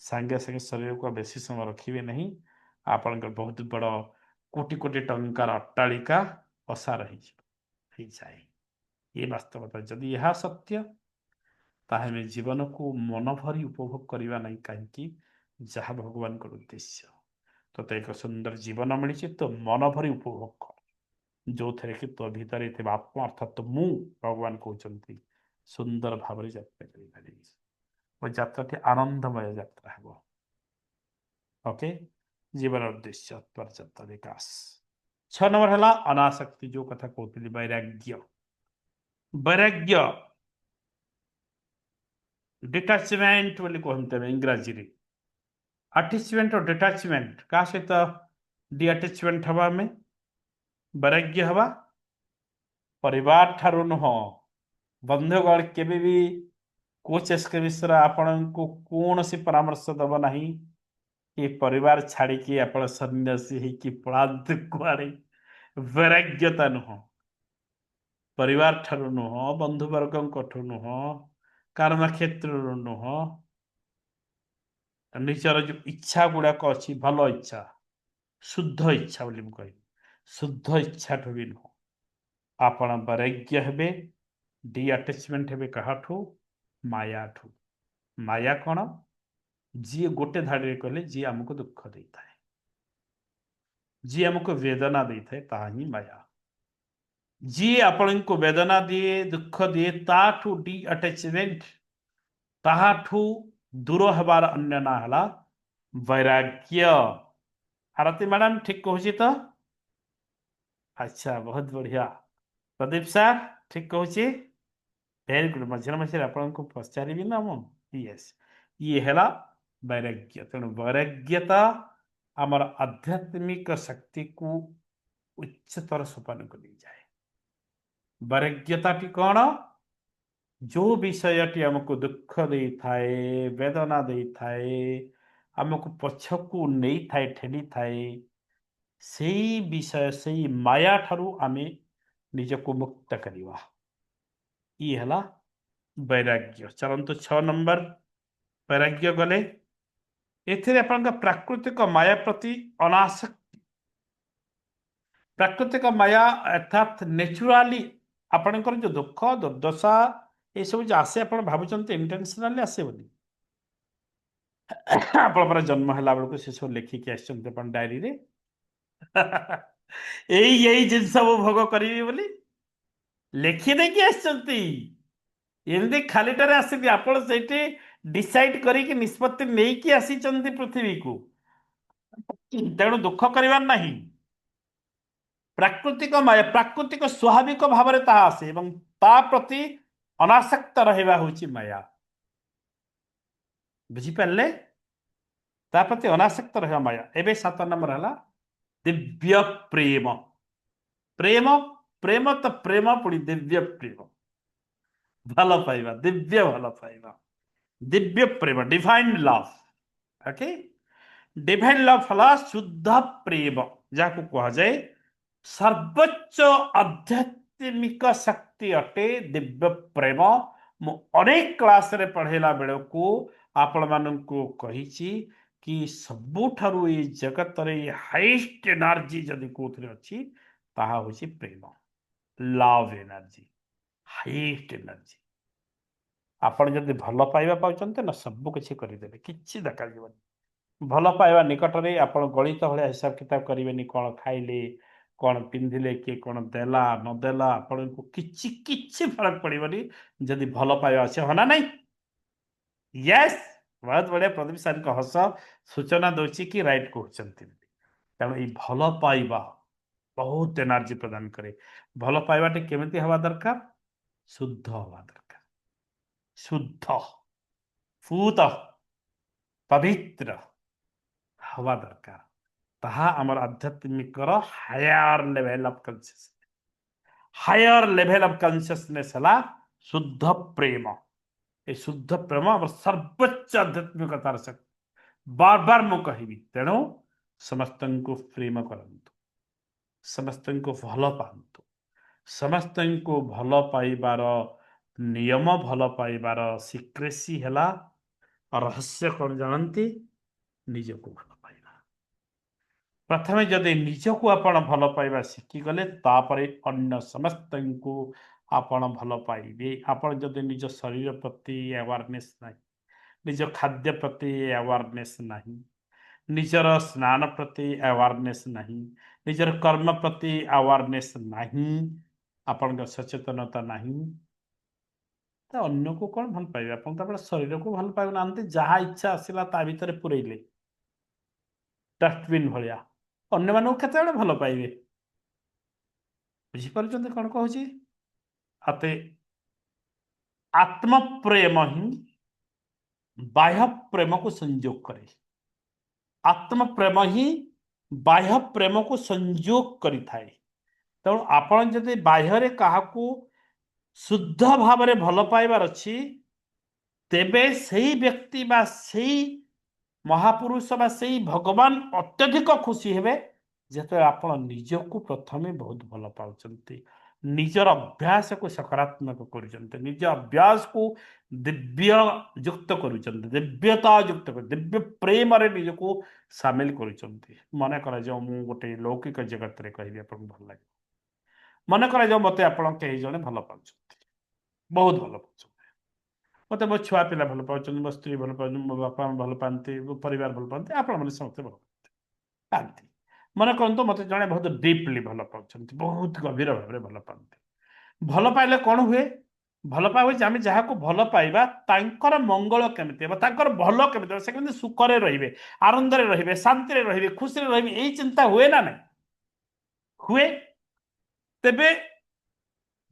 सांगे सांगे शरीर को बेसी समय रखिए नहीं आपण बहुत बड़ कोटि कोटि टंकार अट्टालिका असार हो जाए ये वास्तवता जदि यह सत्य ताहे जीवन को मन भरी उपभोग करवा नहीं कहीं जहाँ भगवान उद्देश्य तो एक सुंदर जीवन मिली तो मन भरी उपभोग कर जो थे कि तो भीतर आत्मा अर्थात तो मु भगवान कहते सुंदर भाव यात्रा कर यात्रा आनंदमय यात्रा है ओके जीवन उद्देश्य यात्रा विकास 6 नंबर है अनासक्ति जो कथा कहती वैराग्य वैराग्य डिटाचमेंट बोली कहते इंग्राजी रे अटैचमेंट और डिटाचमेंट क्या सहित डिअटैचमेंट हवा में वैराग्य हवा परिवार ठारू नुह बंधुगण केबे भी कोचेस के विषय आपण को कौन सी परामर्श दब नहीं ये परिवार छाड़ी की आपण सन्यासी ही कि पलांत कुआरे वैराग्यता नुह परिवार ठारू नुह बंधुवर्ग नुह कर्म क्षेत्र नुह निजर जो इच्छा गुड़ाक अच्छी भल इच्छा शुद्ध इच्छा बोली कह शुद्ध इच्छा ठू भी नुह आपण वैराग्य हेबे डिअटैचमेंट हेबे कहाठू माया ठू माया कौन जी गोटे धाड़ी कहले जी आमको दुख दे था जी आमको वेदना दे था ता ही माया जी आपण को वेदना दिए दुख दिए ताठू डिअटैचमेंट ताठू दूर हबार अन्य ना हला वैराग्य आरती मैडम ठीक कहूँ तो अच्छा बहुत बढ़िया प्रदीप सर ठीक कहूँ वेरी गुड मझे मझे आपन को पचारि ना मुझे ये है वैराग्य तेणु वैराग्यता आमर आध्यात्मिक शक्ति को उच्चतर सोपान को ले जाए वैराग्यता कौन जो विषयटी आमको दुख दे थाए वेदना दे थाए आमको पछकू नहीं थाए ठेली थाए से विषय से माया ठारू आमे निजको मुक्त करवा ये है वैराग्य चलतु 6 नंबर वैराग्य गले एथिरे आपन प्राकृतिक माया प्रति अनासक्ति प्राकृतिक माया अर्थात नेचुराली आपणकर जो दुख दुर्दशा ये सब जो आसे आप भावुं इंटेंशनाली आसे बोली आप जन्म है बेलू से सब लिखिकी आसान डायरी रे यही जिन सब भोग करी बोली लिखिदे एमती खालीटार आसिक आपण से डिसाइड करके निष्पत्ति नहीं कि आसी पृथ्वी को तेणु दुख कर नहीं प्राकृतिक माया प्राकृतिक स्वाभाविक भाव में ताहा आसे एवं ता प्रति अनासक्त रहा हूँ माया बुझिपारे ता प्रति अनासक्त रहा माया एवं 7 नंबर है दिव्य प्रेम प्रेम प्रेम तो प्रेम पुणी दिव्य प्रेम भल पाइबा दिव्य भल पाइबा दिव्य प्रेम divine love okay divine love हला शुद्ध प्रेम जहाँ कह जाए सर्वोच्च आध्यात्मिक शक्ति अटे दिव्य प्रेम मु अनेक क्लास रे पढ़ेला बेले को आपण माननको कहिछि कि सबुठारु ए जगत रे हाईएस्ट एनर्जी जदि कोथरे अछि ताहा होछि प्रेम लव एनर्जी हाईएस्ट एनर्जी आपण जदि भल पाइबा पाउचंते ना सब किछि करिदेबे किछि देखा जीवन भल पाइबा निकट रे आपण गणित भले हिसाब किताब करिवेनी कोन खाइले कौन पिंधिले किए कौन देला नदेला आपण को किछि किछि फरक पड़िबनी जदि भल पाइबा अच्छे हो ना नहीं। यस, बहुत बढ़िया प्रदीप सर का हस सूचना दूची कि राइट कहते तेणु ये भल पाइबा बहुत एनर्जी प्रदान करे। भल पाइबाटे केमिति हवा दरकार, शुद्ध हवा दरकार, शुद्ध पूत पवित्र हवा दरकार। ताहा आमर आध्यात्मिकर higher level of consciousness, higher level of consciousness हला शुद्ध प्रेम। ए शुद्ध प्रेम आमर सर्वोच्च आध्यात्मिकतार शक्ति। बार बार मु कहबी तेणु समस्त को प्रेम करंतु, समस्त को भल पांतु, समस्त को भल पाइबार नियम, भल पाइबार सिक्रेसी हला रहस्य कौन जानती, निजको भल पाइबा। प्रथमे जदि निजको आपण भल पाइबा शिखिगले तापरे अन्य समस्त को आपण भल पाइबे। आपण जदि निज शरीर प्रति अवेयरनेस नहीं, निज खाद्य प्रति अवेयरनेस नहीं, निजर स्नान प्रति अवेयरनेस नहीं, निजर कर्म प्रति अवेयरनेस नहीं, आपण सचेतनता नहीं, तो अन्य को कौन भल पाइबे। आपण तो आपण शरीर को भल पाइबे नांती, जहाँ इच्छा आसिला ता भितर पुरैले डस्टबिन भलिया अन्य मानव केते भल पाइबे। बुझिपारुଛନ୍ତି कौन कहूची अते आत्म प्रेम ही बाह्य प्रेम को संयोग करे, आत्म प्रेम ही बाह्य प्रेम को संयोग करि थाए। तेणु आपण जदि बाह्य काहाकू शुद्ध भाव में भल पाइबार अच्छी, तेबे सही व्यक्ति बा सही महापुरुष बा सही भगवान अत्यधिक खुशी हेबे जेते आपण निजको प्रथमे बहुत भल पाउचंती, निजर अभ्यास को सकारात्मक करूचंती, निज अभ्यास को दिव्य युक्त करूचंती, दिव्यता युक्त कर दिव्य प्रेम रे निजको शामिल करूचंती। मन करा जो मु गोटे लौकिक जगत रे कहबी आपन भल लागे, मन करा जो मते आपण कहि जने भल पाउचंती, बहुत भल पाउचंती, मत मो छुआ पिला भल पाउछन, मो स्त्री भल पाउछन, मो बापा भल पाते, मो परिवार भल पाते, आपण मैंने समस्त भल पाती। मन कहतु मत जड़े बहुत डीपली भल पाउछन, बहुत गभीर भाव में भल पाते। भल पाइले कौन हुए, भल पाइबा आम जहाँ को भल पाइबा तांकर मंगल केमिति हेबा, तांकर भल केमिति हेबा, से केमिति सुखरे रहिबे, आनंदरे रहिबे, शांति रहिबे, खुशी रहिबे, यही चिंता हुए ना नहीं हुए। तेबे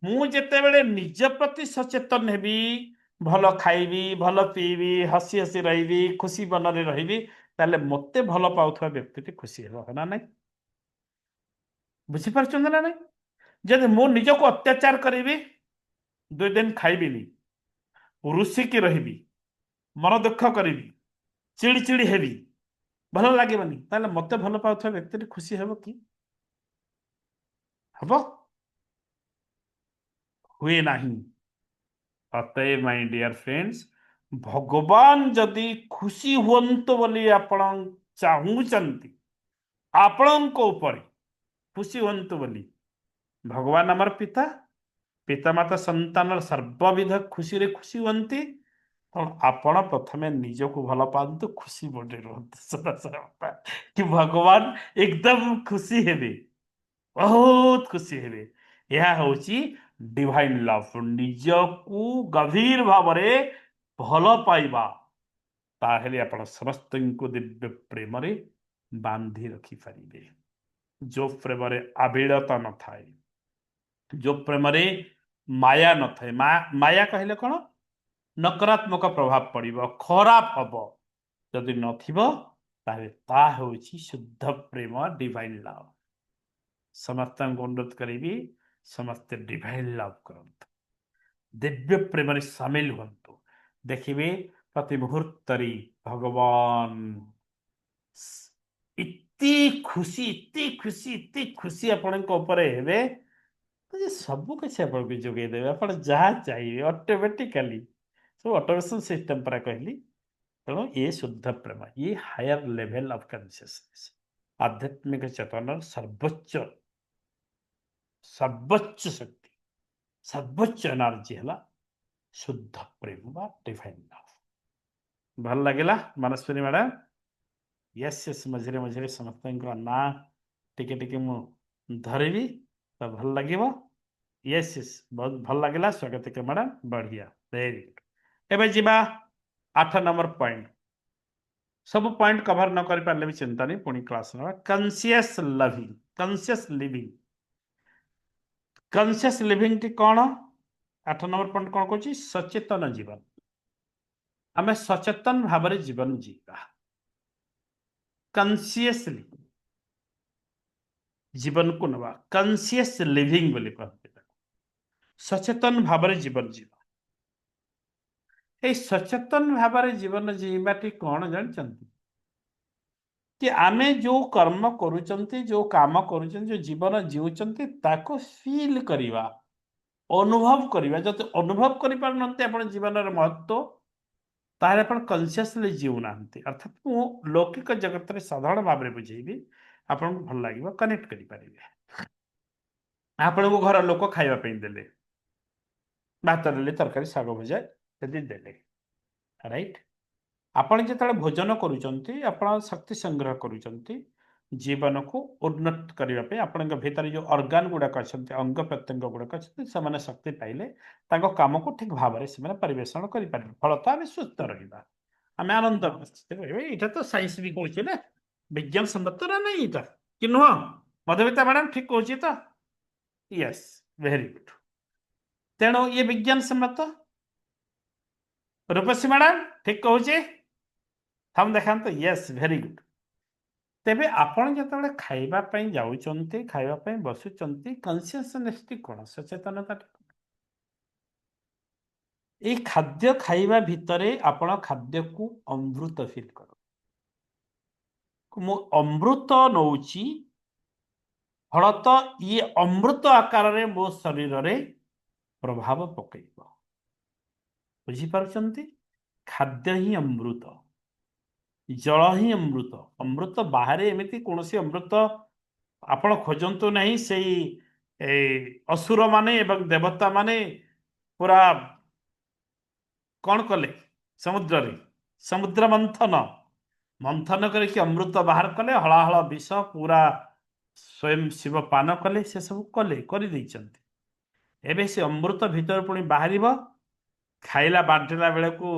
मु जेतेबेले निज प्रति सचेतन हेबी, भल खाइबी, भल पीबी, हसी हसी रही, खुशी मन में रही, ताले मते भल पाउथवा व्यक्ति खुशी हेबो ना नहीं। बुझिपार ना नहीं। जदि मो निज को अत्याचार करी, 2 दिन खाइबिनी, रुषि की रही, मन दुख करी, चिड़चिड़ी हेबी, भल लगे ताले मते भल पाउथवा व्यक्ति खुशी हेबो कि हेबो, हुए नहीं। अतएव माय डियर फ्रेंड्स, भगवान जदि खुशी हुंतु बोली आपण चाहूचंती, आपण को ऊपर खुशी हुंतु बोली, भगवान हमर पिता, पिता माता संतान सर्वविध खुशी रे खुशी हुंती। तो आपण प्रथमे निज को भल पांतु, खुशी बड़े रुहतु कि भगवान एकदम खुशी हेबे, बहुत खुशी हेबे। यह होची डिवाइन लव, निज को गभीर भाव में भल पाइबा, ताहेले आपण समस्त को दिव्य प्रेम रे बांधी रखी पारिबे। जो प्रेम रे आबिलता न थाए, जो प्रेम रे माया न थाए, माया कहले कौन, नकारात्मक प्रभाव पड़िबो, खराब हबो, जदि नथिबो ताहे ता होची शुद्ध प्रेम, डिवाइन लव। समस्त अनुरोध करी, समस्त डिवाइन लव करंतु, दिव्य प्रेम रे शामिल हुंतु। देखिए प्रति मुहूर्त भगवान इतनी खुशी, इतनी खुशी, इतनी खुशी आपण हेबे, तो ये सब किसी आपको जोगे देवे, आप जहाँ चाहिए ऑटोमेटिकली सब ऑटोमेशन सिस्टम पर कहली। तेणु ये शुद्ध प्रेम, ये हायर लेवल ऑफ कॉन्शियसनेस, आध्यात्मिक चेतन सर्वोच्च सर्वोच्च शक्ति, सर्वोच्च एनर्जी है शुद्ध प्रेम बा डिवाइन लव। भल लगेला मनस्विनी मैडम? यस यस, मझे मझे समस्त ना टिके टिके मु ଧରିବି ତ ଭଲ ଲାଗିବ। ୟେସ୍ ୟେସ୍ ବହୁତ ଭଲ ଲାଗିଲା। ସ୍ୱାଗତିକା ମ୍ୟାଡ଼ାମ ବଢ଼ିଆ ଭେରି ଗୁଡ୍। ଏବେ ଯିବା 8 ନମ୍ବର ପଏଣ୍ଟ। ସବୁ ପଏଣ୍ଟ କଭର ନ କରିପାରିଲେ ବି ଚିନ୍ତା ନାହିଁ, ପୁଣି କ୍ଲାସ୍ ନେବା। Conscious loving, conscious living. Conscious ଲିଭିଂଟି କ'ଣ? 8 ନମ୍ବର ପଏଣ୍ଟ କ'ଣ କହୁଛି? ସଚେତନ ଜୀବନ। ଆମେ ସଚେତନ ଭାବରେ ଜୀବନ ଯିବା। କନସିୟସଲି ଜୀବନକୁ ନେବା, କନସିୟସ୍ ଲିଭିଂ ବୋଲି କହନ୍ତି। ସଚେତନ ଭାବରେ ଜୀବନ ଯିବା। এই ସଚେତନ ଭାବରେ ଜୀବନ ଜୀଇବାଟି କ'ଣ ଜାଣିଛନ୍ତି? କି ଆମେ ଯୋଉ କର୍ମ କରୁଛନ୍ତି, ଯୋଉ କାମ କରୁଛନ୍ତି, ଯୋଉ ଜୀବନ ଜିଉଛନ୍ତି ତାକୁ ଫିଲ୍ କରିବା, ଅନୁଭବ କରିବା। ଯଦି ଅନୁଭବ କରିପାରୁନାହାନ୍ତି ଆପଣ ଜୀବନର ମହତ୍ଵ, ତାହେଲେ ଆପଣ କନସିୟସଲି ଜିଉନାହାନ୍ତି। ଅର୍ଥାତ୍ ମୁଁ ଲୌକିକ ଜଗତରେ ସାଧାରଣ ଭାବରେ ବୁଝେଇବି, ଆପଣଙ୍କୁ ଭଲ ଲାଗିବ, କନେକ୍ଟ କରିପାରିବେ। ଆପଣଙ୍କୁ ଘର ଲୋକ ଖାଇବା ପାଇଁ ଦେଲେ, ଭାତ ଡାଲି ତରକାରୀ ଶାଗ ଭଜା ଯଦି ଦେଲେ, ରାଇଟ୍? ଆପଣ ଯେତେବେଳେ ଭୋଜନ କରୁଛନ୍ତି, ଆପଣ ଶକ୍ତି ସଂଗ୍ରହ କରୁଛନ୍ତି ଜୀବନକୁ ଉନ୍ନତ କରିବା ପାଇଁ। ଆପଣଙ୍କ ଭିତରେ ଯେଉଁ ଅର୍ଗାନ ଗୁଡ଼ାକ ଅଛନ୍ତି, ଅଙ୍ଗ ପ୍ରତ୍ୟଙ୍ଗ ଗୁଡ଼ାକ ଅଛନ୍ତି, ସେମାନେ ଶକ୍ତି ପାଇଲେ ତାଙ୍କ କାମକୁ ଠିକ ଭାବରେ ସେମାନେ ପରିବେଷଣ କରିପାରିବେ। ଫଳତଃ ଆମେ ସୁସ୍ଥ ରହିବା, ଆମେ ଆନନ୍ଦ ରହିବା। ଏଇଟା ତ ସାଇନ୍ସ ବି କହୁଛି ନା, ବିଜ୍ଞାନ ସମ୍ମତ ନା ନାହିଁ ଏଇଟା, କି ନୁହଁ? ମଧୁମିତା ମ୍ୟାଡ଼ାମ ଠିକ କହୁଛି ତ? Yes, very good. ତେଣୁ ଇଏ ବିଜ୍ଞାନ ସମ୍ମତ। ରୂପସୀ ମ୍ୟାଡ଼ାମ ଠିକ କହୁଛି? ଥମ୍ ଦେଖାନ୍ତୁ। Yes, very good. ତେବେ ଆପଣ ଯେତେବେଳେ ଖାଇବା ପାଇଁ ଯାଉଛନ୍ତି, ଖାଇବା ପାଇଁ ବସୁଛନ୍ତି, କନସିୟସନେସଟି କ'ଣ? ସଚେତନତା। ଏଇ ଖାଦ୍ୟ ଖାଇବା ଭିତରେ ଆପଣ ଖାଦ୍ୟକୁ ଅମୃତ ଫିଲ୍ କରନ୍ତୁ। ମୁଁ ଅମୃତ ନଉଛି, ଫଳତଃ ଇଏ ଅମୃତ ଆକାରରେ ମୋ ଶରୀରରେ ପ୍ରଭାବ ପକେଇବ। ବୁଝିପାରୁଛନ୍ତି? ଖାଦ୍ୟ ହିଁ ଅମୃତ, ଜଳ ହିଁ ଅମୃତ। ଅମୃତ ବାହାରେ ଏମିତି କୌଣସି ଅମୃତ ଆପଣ ଖୋଜନ୍ତୁ ନାହିଁ। ସେଇ ଅସୁର ମାନେ ଏବଂ ଦେବତା ମାନେ ପୁରା କ'ଣ କଲେ? ସମୁଦ୍ରରେ ସମୁଦ୍ର ମନ୍ଥନ କରିକି ଅମୃତ ବାହାର କଲେ, ହଳାହଳ ବିଷ ପୁରା ସ୍ୱୟଂ ଶିବ ପାନ କଲେ, ସେ ସବୁ କଲେ, କରିଦେଇଛନ୍ତି। ଏବେ ସେ ଅମୃତ ଭିତରେ ପୁଣି ବାହାରିବ। ଖାଇଲା ବାଣ୍ଟିଲା ବେଳକୁ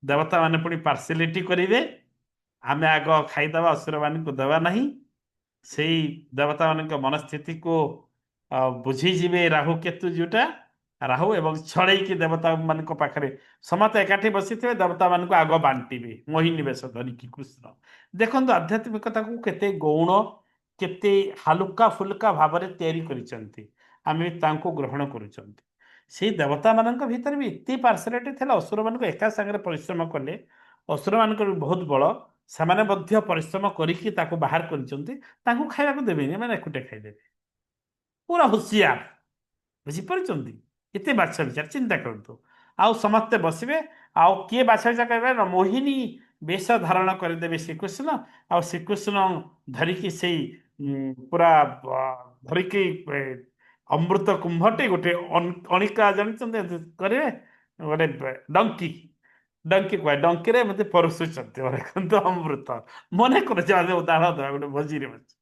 ଦେବତା ମାନେ ପୁଣି ପାର୍ସିଲିଟି କରିବେ। ଆମେ ଆଗ ଖାଇଦେବା, ଅସୁରମାନଙ୍କୁ ଦେବା ନାହିଁ। ସେଇ ଦେବତା ମାନଙ୍କ ମନସ୍ଥିତିକୁ ବୁଝିଯିବେ ରାହୁ କେତୁ, ଯୋଉଟା ରାହୁ, ଏବଂ ଛଡ଼େଇକି ଦେବତା ମାନଙ୍କ ପାଖରେ ସମସ୍ତେ ଏକାଠି ବସିଥିବେ, ଦେବତା ମାନଙ୍କୁ ଆଗ ବାଣ୍ଟିବେ ମୋହିନୀ ବେଶ ଧରିକି କୃଷ୍ଣ। ଦେଖନ୍ତୁ ଆଧ୍ୟାତ୍ମିକତାକୁ କେତେ ଗୌଣ, କେତେ ହାଲୁକା ଫୁଲକା ଭାବରେ ତିଆରି କରିଛନ୍ତି। ଆମେ ତାଙ୍କୁ ଗ୍ରହଣ କରୁଛନ୍ତି। ସେଇ ଦେବତା ମାନଙ୍କ ଭିତରେ ବି ଏତେ ପାର୍ସିଆଲିଟି ଥିଲା। ଅସୁର ମାନଙ୍କୁ ଏକା ସାଙ୍ଗରେ ପରିଶ୍ରମ କଲେ, ଅସୁର ମାନଙ୍କର ବହୁତ ବଳ, ସେମାନେ ମଧ୍ୟ ପରିଶ୍ରମ କରିକି ତାକୁ ବାହାର କରିଛନ୍ତି। ତାଙ୍କୁ ଖାଇବାକୁ ଦେବେନି, ମାନେ ଏକୁଟିଆ ଖାଇଦେବେ, ପୁରା ହୁସିଆର। ବୁଝିପାରୁଛନ୍ତି? ଏତେ ବାଛ ବିଚାର ଚିନ୍ତା କରନ୍ତୁ। ଆଉ ସମସ୍ତେ ବସିବେ, ଆଉ କିଏ ବାଛ ବିଚାର କରିବେ ନା? ମୋହିନୀ ବେଶ ଧାରଣ କରିଦେବେ ଶ୍ରୀକୃଷ୍ଣ, ଆଉ ଶ୍ରୀକୃଷ୍ଣ ଧରିକି ସେଇ ପୁରା ଧରିକି ଅମୃତ କୁମ୍ଭଟେ, ଗୋଟେ ଅଣିକା ଜାଣିଛନ୍ତି କରିବେ, ଗୋଟେ ଡଙ୍କି କୁହା, ଡଙ୍କିରେ ଏମିତି ପରସୁଛନ୍ତି ଦେଖନ୍ତୁ ଅମୃତ। ମନେ କରୁଛି ଉଦାହରଣ ଦେବା, ଗୋଟେ ଭୋଜିରେ ଅଛି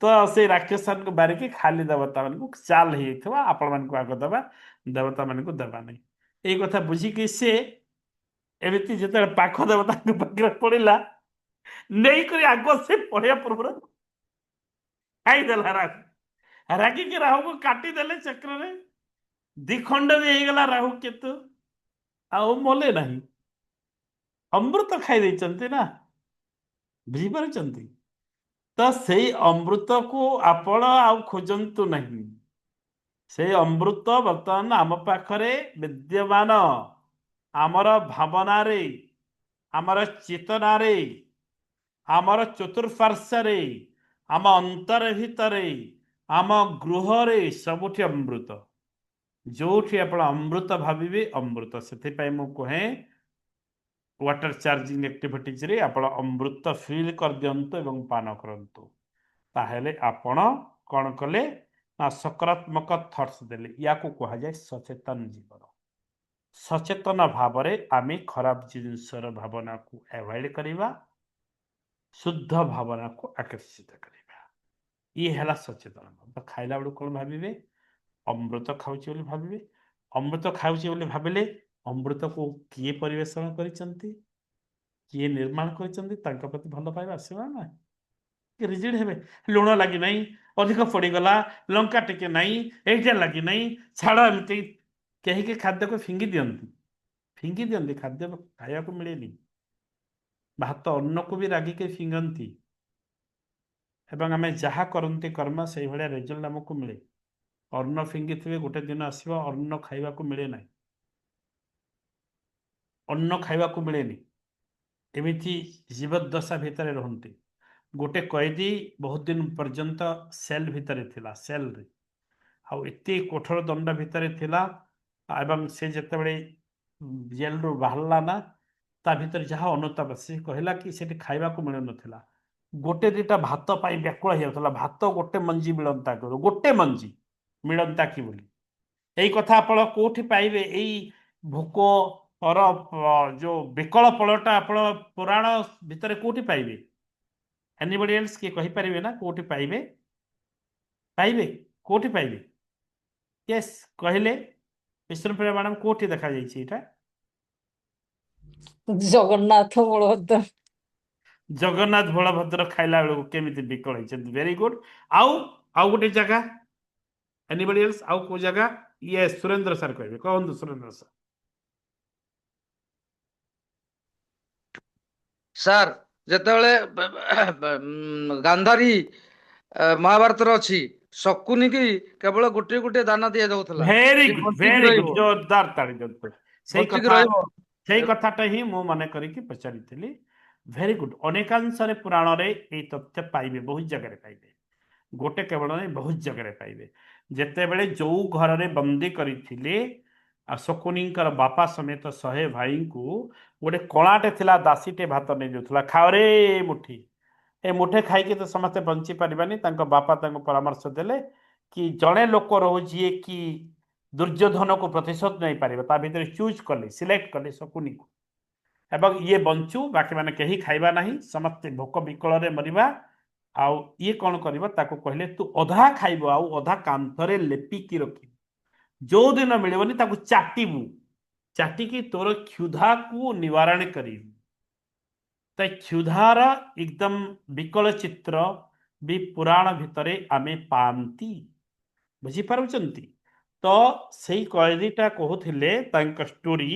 ତ ସେଇ ରାକ୍ଷସମାନଙ୍କୁ ବାରିକି ଖାଲି ଦେବତା ମାନଙ୍କୁ ଚାଲ ହେଇଯାଇଥିବା, ଆପଣ ମାନଙ୍କୁ ଆଗ ଦେବା, ଦେବତା ମାନଙ୍କୁ ଦେବା ନାହିଁ। ଏଇ କଥା ବୁଝିକି ସେ ଏମିତି ଯେତେବେଳେ ପାଖ ଦେବତାଙ୍କ ପାଖରେ ପଡିଲା, ନେଇକରି ଆଗ ସେ ପଢିବା ପୂର୍ବରୁ ଖାଇଦେଲା ରାହୁ। ରାଗିକି ରାହୁକୁ କାଟିଦେଲେ ଚକ୍ରରେ, ଦ୍ୱିଖଣ୍ଡ ବି ହେଇଗଲା ରାହୁ କେତୁ, ଆଉ ମଲେ ନାହିଁ। ଅମୃତ ଖାଇ ଦେଇଛନ୍ତି ନା। ବୁଝିପାରୁଛନ୍ତି? ତ ସେଇ ଅମୃତକୁ ଆପଣ ଆଉ ଖୋଜନ୍ତୁ ନାହିଁ। ସେଇ ଅମୃତ ବର୍ତ୍ତମାନ ଆମ ପାଖରେ ବିଦ୍ୟମାନ, ଆମର ଭାବନାରେ, ଆମର ଚେତନାରେ, ଆମର ଚତୁଃପାର୍ଶ୍ୱରେ, ଆମ ଅନ୍ତର ଭିତରେ, ଆମ ଗୃହରେ, ସବୁଠି ଅମୃତ। ଯୋଉଠି ଆପଣ ଅମୃତ ଭାବିବେ ଅମୃତ। ସେଥିପାଇଁ ମୁଁ କହେ ୱାଟର ଚାର୍ଜିଂ ଆକ୍ଟିଭିଟିଜରେ ଆପଣ ଅମୃତ ଫିଲ୍ କରିଦିଅନ୍ତୁ ଏବଂ ପାନ କରନ୍ତୁ। ତାହେଲେ ଆପଣ କ'ଣ କଲେ ନା ସକାରାତ୍ମକ ଥଟ୍ସ ଦେଲେ। ୟାକୁ କୁହାଯାଏ ସଚେତନ ଜୀବନ। ସଚେତନ ଭାବରେ ଆମେ ଖରାପ ଜିନିଷର ଭାବନାକୁ ଆଭଏଡ୍ କରିବା, ଶୁଦ୍ଧ ଭାବନାକୁ ଆକର୍ଷିତ କରିବା। ये है सचेतन तो खाइला बेलू कौन भाविबे अमृत खाऊची बोली भाविबे अमृत खाऊची बोली भाविले अमृत को किए परिवेषण करिसंती किए निर्माण करिसंती तांका प्रति भल पाइबा आसीबा ना रिजिड हेबे लुण लगी नहीं अधिक पड़गला लंका टिके नहीं एटा लगी नहीं छाड़ एमती कहीं के खाद्य को फिंगी दियंती खाद्य खाया को मिलेनी भात अन्न को भी रागिके फिंगती एवं आम जहाँ करती कर्म से भाया रेजल्ट आमको मिले अन्न फिंगी थे गोटे दिन आसव अन्न खाइबा को मिले ना अन्न खाइबा को मिलेनी एमती जीवदशा भितर रहती गोटे कैदी बहुत दिन पर्यंत सेल भितर थिला सेल रे आउ एते कठोर दंड भितर थिला एवं से जितेबले जेल रु बाहरला ना ता भितर जहाँ अनुताप से कहला कि सेठी खाइबा को मिल नथिला गोटे दिटा भात पाई व्याकुल हो जाता भात गोटे मंजी मिलता गोटे मंजी मिलता कि बोली यही कथा आप कोठी पाइबे यही भोक और जो विकल फलटा आप पुराण भितर कोठी पाइबे एनीबडी एल्स किए कहि परिबे ना कोठी पाइबे पाइबे कोठी पाइबे यस कहले विष्णुप्रिया मैडम कोठी देखा जाइछि एटा जगन्नाथ बलभद्र जगन्नाथ बलभद्र खाइला बेलू केमिति विकल होइछन्ति वेरी गुड आउ आउ गोटे जगह एनीबडी एल्स आउ को जगह ये सुरेंद्र सर कहबे कहंतु सुरेंद्र सर ସାର୍ ଯେତେବେଳେ ଗାନ୍ଧାରୀ ମହାଭାରତର ଅଛି ଶକୁନି କି କେବଳ ଗୋଟିଏ ଗୋଟିଏ ଦାନା ଦିଆଯାଉଥିଲା वेरी ସେ गुड ବଞ୍ଚିକି वेरी ରହିବ गुड जोरदार ताली दियंतु सेही ବଞ୍ଚିକି कथा ରହିବ सेही कथाटा ही मु मने करिकि पचारिथिली वेरी गुड अनेकांशरे पुराण रे एई तथ्य पाइबे बहुत जगह पाइबे गोटे केवल नहीं बहुत जगह पाइबे जेतेबेले जो घर रे बंदी करिथिले आ शकुनीकर बापा समेत 100 भाई को गोटे कलाटे थिला दासीटे भात नहीं देउथला खाओ रे मुठी ए मुठे खाइके तो समस्ते बंची पारिबानी तांको बापा तांको परामर्श देले कि जड़े लोक रो जी कि दुर्योधन को प्रतिशोध नहीं पारे ता भीतर चूज कले सिलेक्ट कले शकुनी को एवं ये बंचू बाकी मैंने कहीं खाइबा नहीं समस्ते भोक विकल रे मरिबा आउ ये कौन करबा ताको कहले तू अधा खाइबो आउ अधा कांथरे लेपिकी रखी जो दिन मिलबनी ताको चाटिबू चाटिकी तोर क्षुधा को निवारण करिबू तो क्षुधार एकदम विकल चित्र भी पुराण भितरे आमे पांती बुझीपारुचंती तो सेई कैदीटा कहूथिले तांक स्टोरी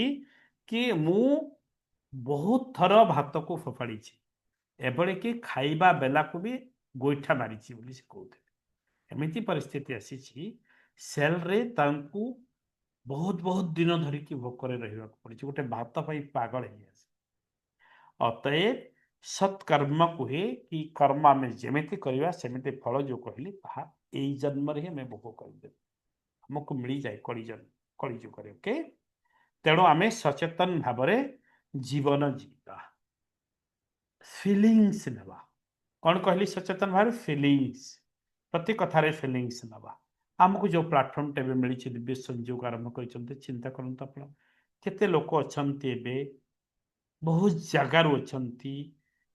कि मु बहुत थर भात को फोपाड़ी एभले कि खाइबा बेला को भी गोईठा मारी बोली से कहते एमती परिस्थिति आसी सेल रे तांकू बहुत बहुत दिन धरिकी भोकरे रहा पड़ी गोटे भात पाई पागल है अतएव सत्कर्म कहे कि कर्म आम जमीती करवा सेमती फल जो कहली ताहा एई जन्म रे हमें भोग करदे हमको मिल जाए कली जुगे ओके तेणु आम सचेतन भाव जीवन जीवा फिलिंग्स नेबा कौन कहली सचेतन भाव फिलिंग्स प्रति कथार फिलिंग्स नेबा आमको जो प्लाटफर्म टे मिली दिव्य संयोग आरंभ कर चिंता करूँ आप केते लोक अच्छा बहुत जगार अच्छा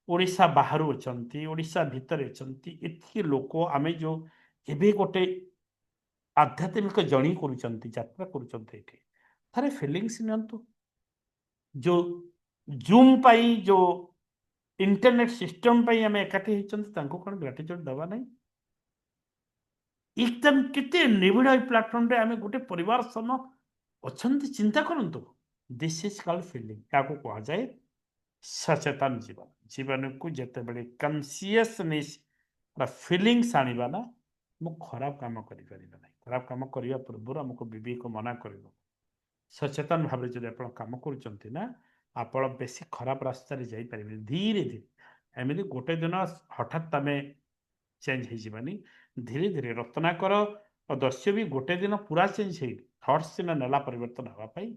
ओडिशा बाहर अच्छा ओडिशा भितर अच्छा एति लोक आम जो एबे गोटे आध्यात्मिक जर्नी करा कर फिलिंग्स नियंतु जो जूम पाई जो इंटरनेट सिस्टम पाई आम एकाठी होती कौन ग्राटिट्यूड दबा नहीं एकदम कितने निबिड़ प्लाटफर्म रे आम गोटे परिवार सम अच्छा चिंता करूँ दिस इज कॉल्ड फिलिंग क्या कह जाए सचेतन जीवन जीवन को जिते बड़े कन्सीयसनेस फिलिंग्स आनिबा ना मु खराब काम करि परिबा नहीं खराब काम करिया पूर्व हमको विवेक मना करिवो सचेतन भाव जब आप कम कर ना आप बेसी खराब रास्ता जाई पारे धीरे धीरे एमती गोटे दिन हठात आम चेंज होनी धीरे धीरे रत्नाकर दस्य भी गोटे दिन पूरा चेंज हो थट्स सीना नेला परिवर्तन हाँपाई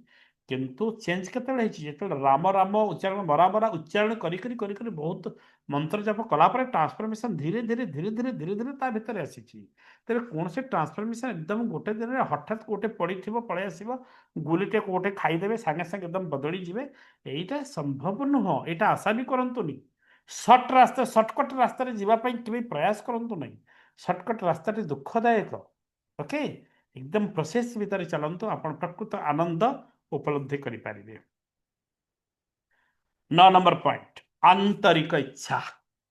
किंतु चेंज केत राम राम उच्चारण मरा मरा उच्चारण करी बहुत मंत्र जप कलापर ट्रांसफॉर्मेशन धीरे धीरे धीरे धीरे धीरे धीरे ता भीतर आसी तेरे कौन से ट्रांसफॉर्मेशन एकदम गोटे दिन हठात गोटे पड़ी पलि आस गुलीटे गोटे खाईदे सागे सागे एकदम बदली जाए यहीटा संभव नुह यहाँ आशा भी करतुनि सर्ट रास्ता सर्टकट रास्तार जावाई के प्रयास करतु नहीं सर्टकट रास्ताटी दुःखदायक ओके एकदम प्रोसेस भितर चलतु आपण प्रकृत आनंद उपलब्धि करें 9 नंबर पॉइंट आंतरिक इच्छा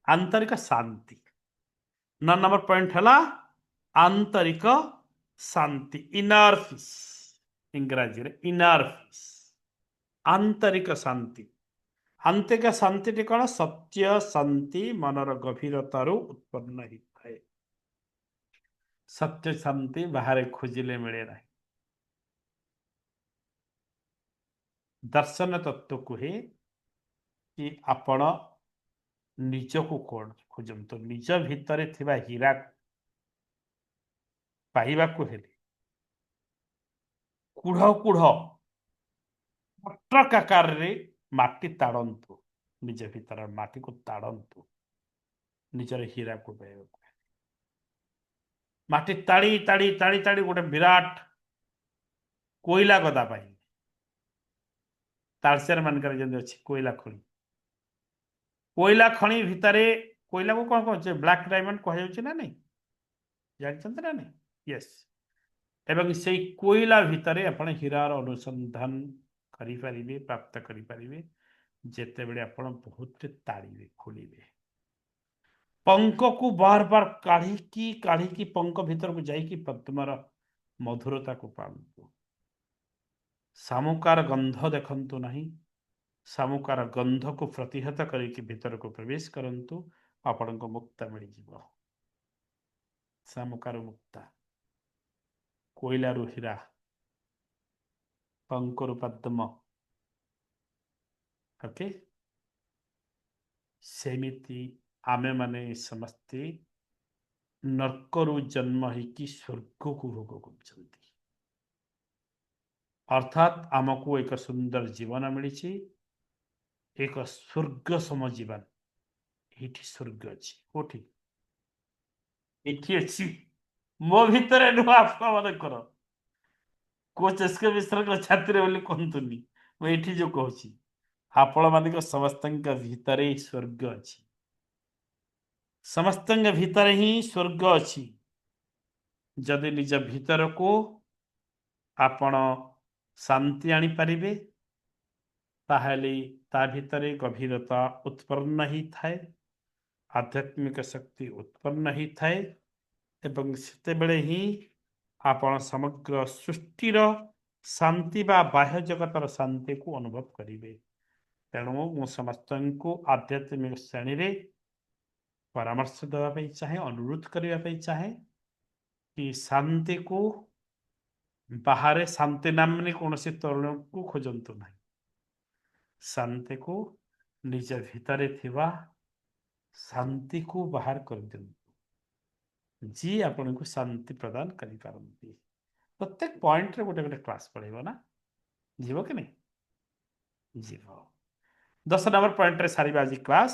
आंतरिक शांति 9 नंबर पॉइंट है आंतरिक शांति इनर पीस इंग्राजी रे इनर पीस आंतरिक शांति आंतरिक शांति कौन सत्य शांति मनर गभीरतारू उत्पन्न होता है सत्य शांति बाहर खोजिले मिले ना दर्शन तत्व कहे कि आपण निजको कौन खोजतु निज भितर थिबा हीरा पाइबाकू हेले कुढ़ कुढ़ पट्रक आकार रे माटी ताड़ंतु निज भीतर माटी को ताड़ंतु निजर हीरा को पाइबाकू माटी ताड़ी ताड़ी ताड़ी ताड़ी गोटे विराट कोयला गदा पाई तालचेर मानकर जमी अच्छी कोयला खଣି भितरे कोयला को कौन कहे ब्लैक डायमंड कह ना नहीं जानते ना नहीं यस एवं से कोयला भितरे आपण हीरार अनुसंधान करें प्राप्त करें जिते बड़े आप बहुत ताड़े खोलिए पंख को बार बार काढ़ी पंख भीतर को जाइकी पद्मर मधुरता को पातु सामुकार गंध देखंतु नहीं सामुकार गंध को प्रतिहत करके भीतर को प्रवेश करंतु आपण को मुक्ता मिल जाव सामुकार मुक्ता कोयलारू हीरा पंकरु पद्म ओके सेमिति आमे माने समस्ते नर्करु जन्म होगी स्वर्ग को भोग कर अर्थात आमको एक सुंदर जीवन मिली एक स्वर्ग सम जीवन ये स्वर्ग अच्छी कोठी ये अच्छी मो भितर नुआ मन कर कोचेस्क मिश्र छात्री बोली कहतुनि मुझे जो कहूँ आपण मान समस्त भितर स्वर्ग अच्छी समस्त भितर ही स्वर्ग अच्छी जदि निज भीतर को आपण शांति आनी पारिबे ताहले ता भितर गभीरता उत्पन्न ही थाए आध्यात्मिक शक्ति उत्पन्न ही थाए एवं सेते बेले ही आपण समग्र सृष्टिर शांति बा बाह्य जगतर शांति को अनुभव करेंगे तेणु मु समस्त को आध्यात्मिक श्रेणी रे परामर्श देवाई चाहे अनुरोध करने चाहे कि शांति को बाहर शांति नामनी कौन सी तरुण को खोजतु ना शांति को निज भितर थिबा शांति को बाहर कर दिंतु जी आपण को शांति प्रदान करि पारंती प्रत्येक पॉइंट रे गोटे गोटे क्लास पढ़ेबो ना जीव कि नहीं जीव 10 नंबर पॉइंट रे सारी बाजी क्लास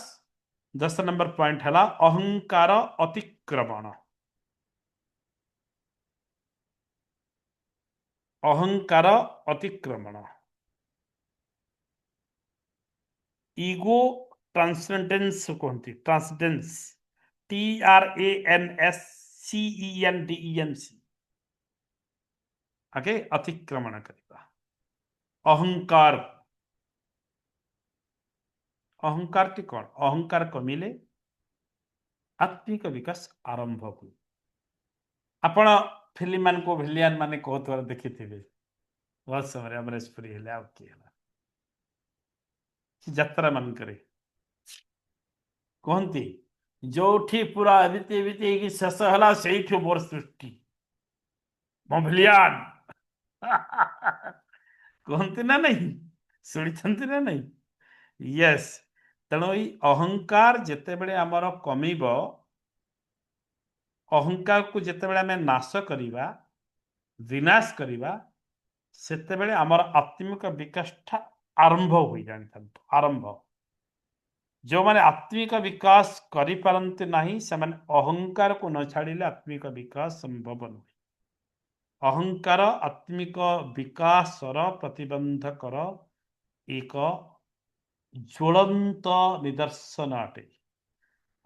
10 नंबर पॉइंट है अहंकार अतिक्रमण अहंकार अतिक्रमण ईगो ट्रांसेंडेंस कहते ट्रांसेंडेंस TRANSCENDENC आगे अतिक्रमण करवा अहंकार अहंकार टी कौन अहंकार कमिले आत्मिक विकास आरंभ हुए आपण फिल्म मान को भिलियन माने कहतवार देखि थिबे बहुत समय अमरेशपुरी हेले आ कि हला यात्रा मन करे कहती जोठी पूरा बीती बीती कि शेष हला सेठी मोर सृष्टि मो भिलियन कहती ना नहीं शुणी ना नहीं यस तेणु अहंकार जिते बड़े आमर कमिब अहंकार को जिते बड़े आम नाश करिबा विनाश करिबा सेते बड़े आमर आत्मिक विकास आरंभ हुई जानी आरंभ जो माने आत्मिक विकास करि पारंते नाही से माने अहंकार को न छाड़िले आत्मिक विकास संभव नुहे अहंकार आत्मिक विकासर प्रतिबंधकर एक ज्वलंत निदर्शन अटे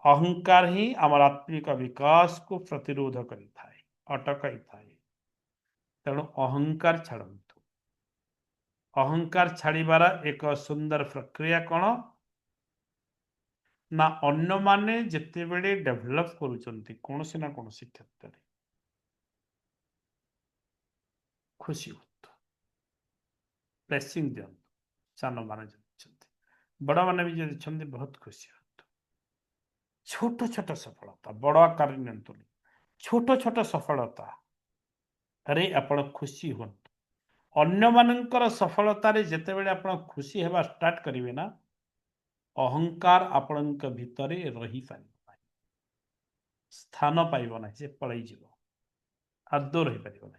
अहंकार ही आम आत्मिक विकास को प्रतिरोध करिथाए अटकाई थाए। तेणु अहंकार छाड़तु। अहंकार छाड़बार एक सुंदर प्रक्रिया कौन ना अन्य माने जितेबेले डेभलप करुचंती कौन ना कौन क्षेत्र में खुशी होत ब्लेसिंग दियंतु। सान माने बड़ माने भी जब बहुत खुशी होत। छोट छोट सफलता बड़ आकार नियंतु छोट छोट सफलता अरे आपण खुशी हूँ। अन्य मानकर सफलतारे जेतेबेले आपण खुशी हेबा स्टार्ट करिवे ना अहंकार आपणक भितरे रही पारिब स्थान पाइब ना से पलई जीव आदौ रही पारिब ना।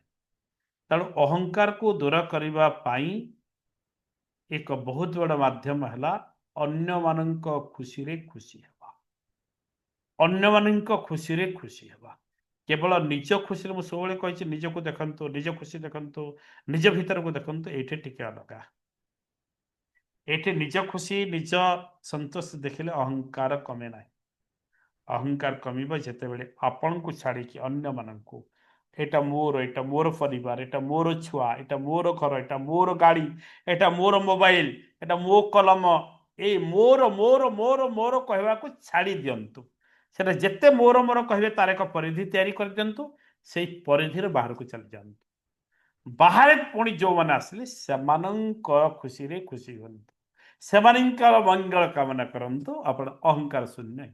तेणु अहंकार को दूर करबा पाई एक बहुत बड़ माध्यम है अन्य मानक खुशी रे खुशी हेबा अन्य मानक खुशी रे खुशी हेबा। केवल निज खुशी में सब कही निज को देखु निज खुशी देखु निज भीतर को देखु ये टिके अलग ये निज खुशी निज संतोष देखिले अहंकार कमे ना। अहंकार कमिब जितेबले आपण को छाड़ी अन्य मानक एटा मोर परिवार एटा मोर छुआ एटा मोर घर एटा मोर गाड़ी एटा मोर मोबाइल एटा मो कलम ए मोर मोर मोर मोर कहवा को छाड़ी दियंतु। सेटा जेते मोर मोर कहे तार एक परिधि तैयारी कर दियंतु से परिधि बाहर को चली जातु। बाहर पुणी जो मैंने आसिले सेमानंक खुशी रे खुशी हुंतु सेमानंकर मंगल कामना करंतु आपण अहंकार शून्य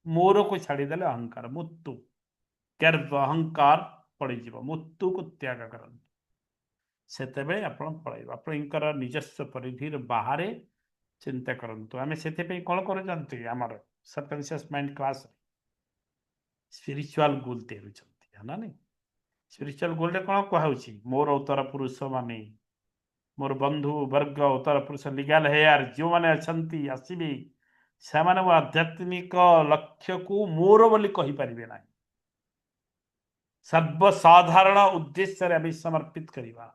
मोर को छाड़ीदेले अहंकार मुत्तु गर्व अहंकार पड़ीज मुत्तु को त्याग करंतु सेतेबेले आपण पळैब आपणकर निजस्व परिधि बाहर चिंता करंतु। आमे सेते कौन कर जानते आमर सबकॉन्शियस माइंड क्लास स्पिरिचुअल गोल तैयारी है ना नहीं। स्पिरिचुअल गोल रे कौन कहउछि मोर उत्तर पुरुष माने मोर बंधु वर्ग उत्तर पुरुष लीगल हेयर जो माने अछंती आसीबे से माने वो आध्यात्मिक लक्ष्य को मोर बोली कहि परिबे ना। सर्वसाधारण उद्देश्य रे अभी समर्पित करिबा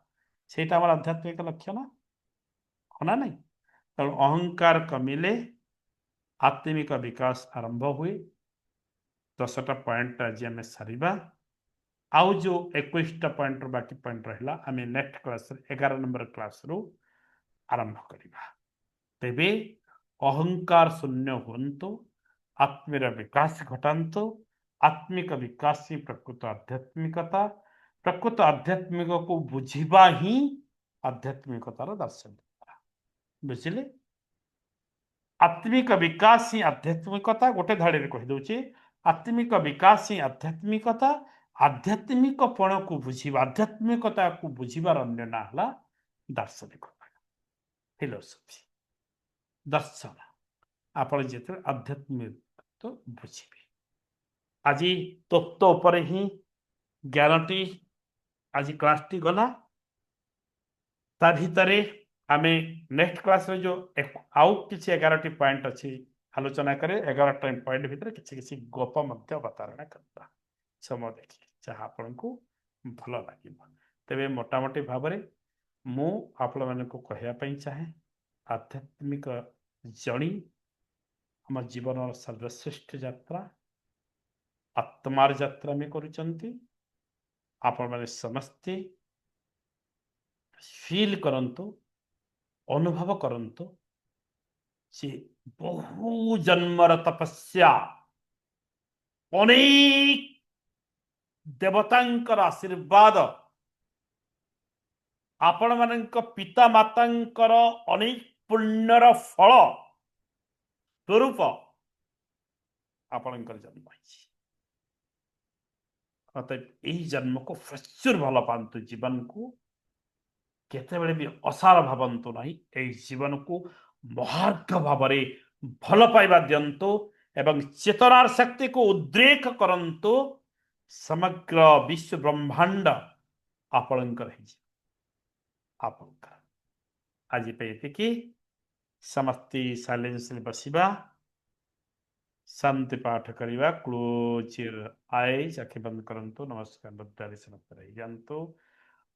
सेटा हमर आध्यात्मिक लक्ष्य ना होना नहीं। तो अहंकार कमिले आत्मिक विकास आरंभ हुए। 10टा पॉइंट आज आम सारिबा आउ जो 21टा पॉइंट बाकी पॉइंट रहा आम नेक्स्ट क्लास 11 नंबर क्लास रू आरंभ करिबा। तेबे अहंकार शून्य हुंतु आत्मीर विकास घटातु आत्मिक विकास ही प्रकृत आध्यात्मिकता प्रकृत आध्यात्मिक को बुझिबा ही आध्यात्मिकतार दर्शन बुझिले। आत्मिक विकास ही आध्यात्मिकता गोटे धाड़ी में कहीदे आत्मिक विकास ही आध्यात्मिकता आध्यात्मिक पण को बुझिबा आध्यात्मिकता को बुझिबार अन्य ना हला दार्शनिक फिलोसफी दर्शन आप आध्यात्मिक तो बुझे आज तत्व उपर ही ज्ञानटी आज क्लास टी गला ता भितरे आमे नेक्स्ट क्लास रे जो आउ किसी 11टी पॉइंट अच्छी आलोचना करे 11टा पॉइंट भितर किसी गप मध्य अवतारणा करता समय देखिए जहाँ आपण को भल लगे। तेरे मोटामोटी भाव में मु आपण मान को कहवाई चाहे आध्यात्मिक जर्नी आम जीवन सर्वश्रेष्ठ यात्रा आत्मार यात्रा में करुचंती आपण माने समस्ते फील करंतु अनुभव करंतु से बहु जन्मर तपस्या अनेक देवतांकर आशीर्वाद आपण मानक पिता मातांकर अनेक पुण्यर फल स्वरूप आपणकर जन्म अतएव यही जन्म को प्रचुर भल पातु जीवन को केतेबेले भी असार भावंतु नहीं यही जीवन को महार्घ भाव भल पाइबा दिंतु एवं चेतनार शक्ति को उद्रेक करंतु समग्र विश्व ब्रह्मांड आपणकर आपणकर आज पे समस्ते साइलेंस बसिबा शांति पाठ करवा क्लोज आईज आखि बंद करंतु नमस्कार बुद्धारी समस्त रही जानतु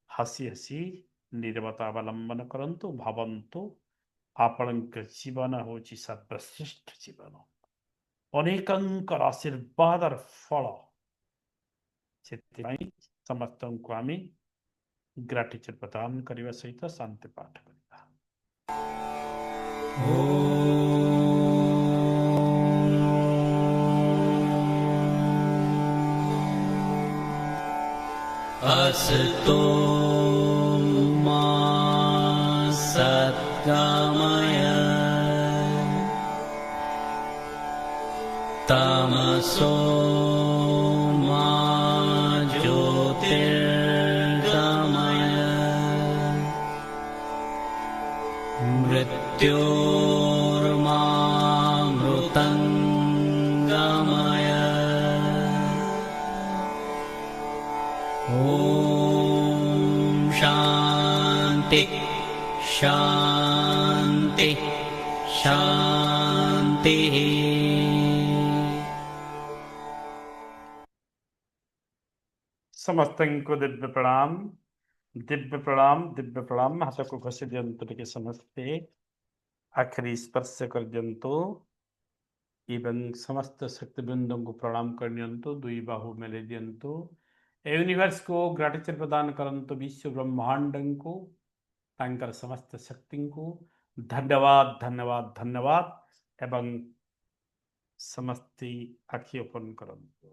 हसी हसी नीरवता अवलंबन करंतु भावंतु आपण जीवन हूँ सर्वश्रेष्ठ जीवन ଅନେକଙ୍କର ଆଶୀର୍ବାଦର ଫଳ ସେଥିପାଇଁ ସମସ୍ତଙ୍କୁ ଆମେ ଗ୍ରାଟିଚ୍ୟୁଡ ପ୍ରଦାନ କରିବା ସହିତ ଶାନ୍ତି ପାଠ କରିବା। असतो मा सद्गमय तमसो मा ज्योतिर्गमय मृत्योर्मा मृतङ्गमय ॐ शान्ति शान्ति शान्तिः। ସମସ୍ତଙ୍କୁ ଦିବ୍ୟ ପ୍ରଣାମ ଦିବ୍ୟ ପ୍ରଣାମ ଦିବ୍ୟ ପ୍ରଣାମ। ହାତକୁ ଘଷି ଦିଅନ୍ତୁ ଟିକେ ସମସ୍ତେ, ଆଖିରି ସ୍ପର୍ଶ କରିଦିଅନ୍ତୁ ଏବଂ ସମସ୍ତ ଶକ୍ତିବୃନ୍ଦଙ୍କୁ ପ୍ରଣାମ କରିନିଅନ୍ତୁ। ଦୁଇ ବାହୁ ମେଲେଇ ଦିଅନ୍ତୁ। ଏ ୟୁନିଭର୍ସକୁ ଗ୍ରାଟିଚ୍ୟୁଡ ପ୍ରଦାନ କରନ୍ତୁ ବିଶ୍ୱ ବ୍ରହ୍ମାଣ୍ଡଙ୍କୁ, ତାଙ୍କର ସମସ୍ତ ଶକ୍ତିଙ୍କୁ ଧନ୍ୟବାଦ ଧନ୍ୟବାଦ ଧନ୍ୟବାଦ ଏବଂ ସମସ୍ତେ ଆଖି ଓପନ କରନ୍ତୁ।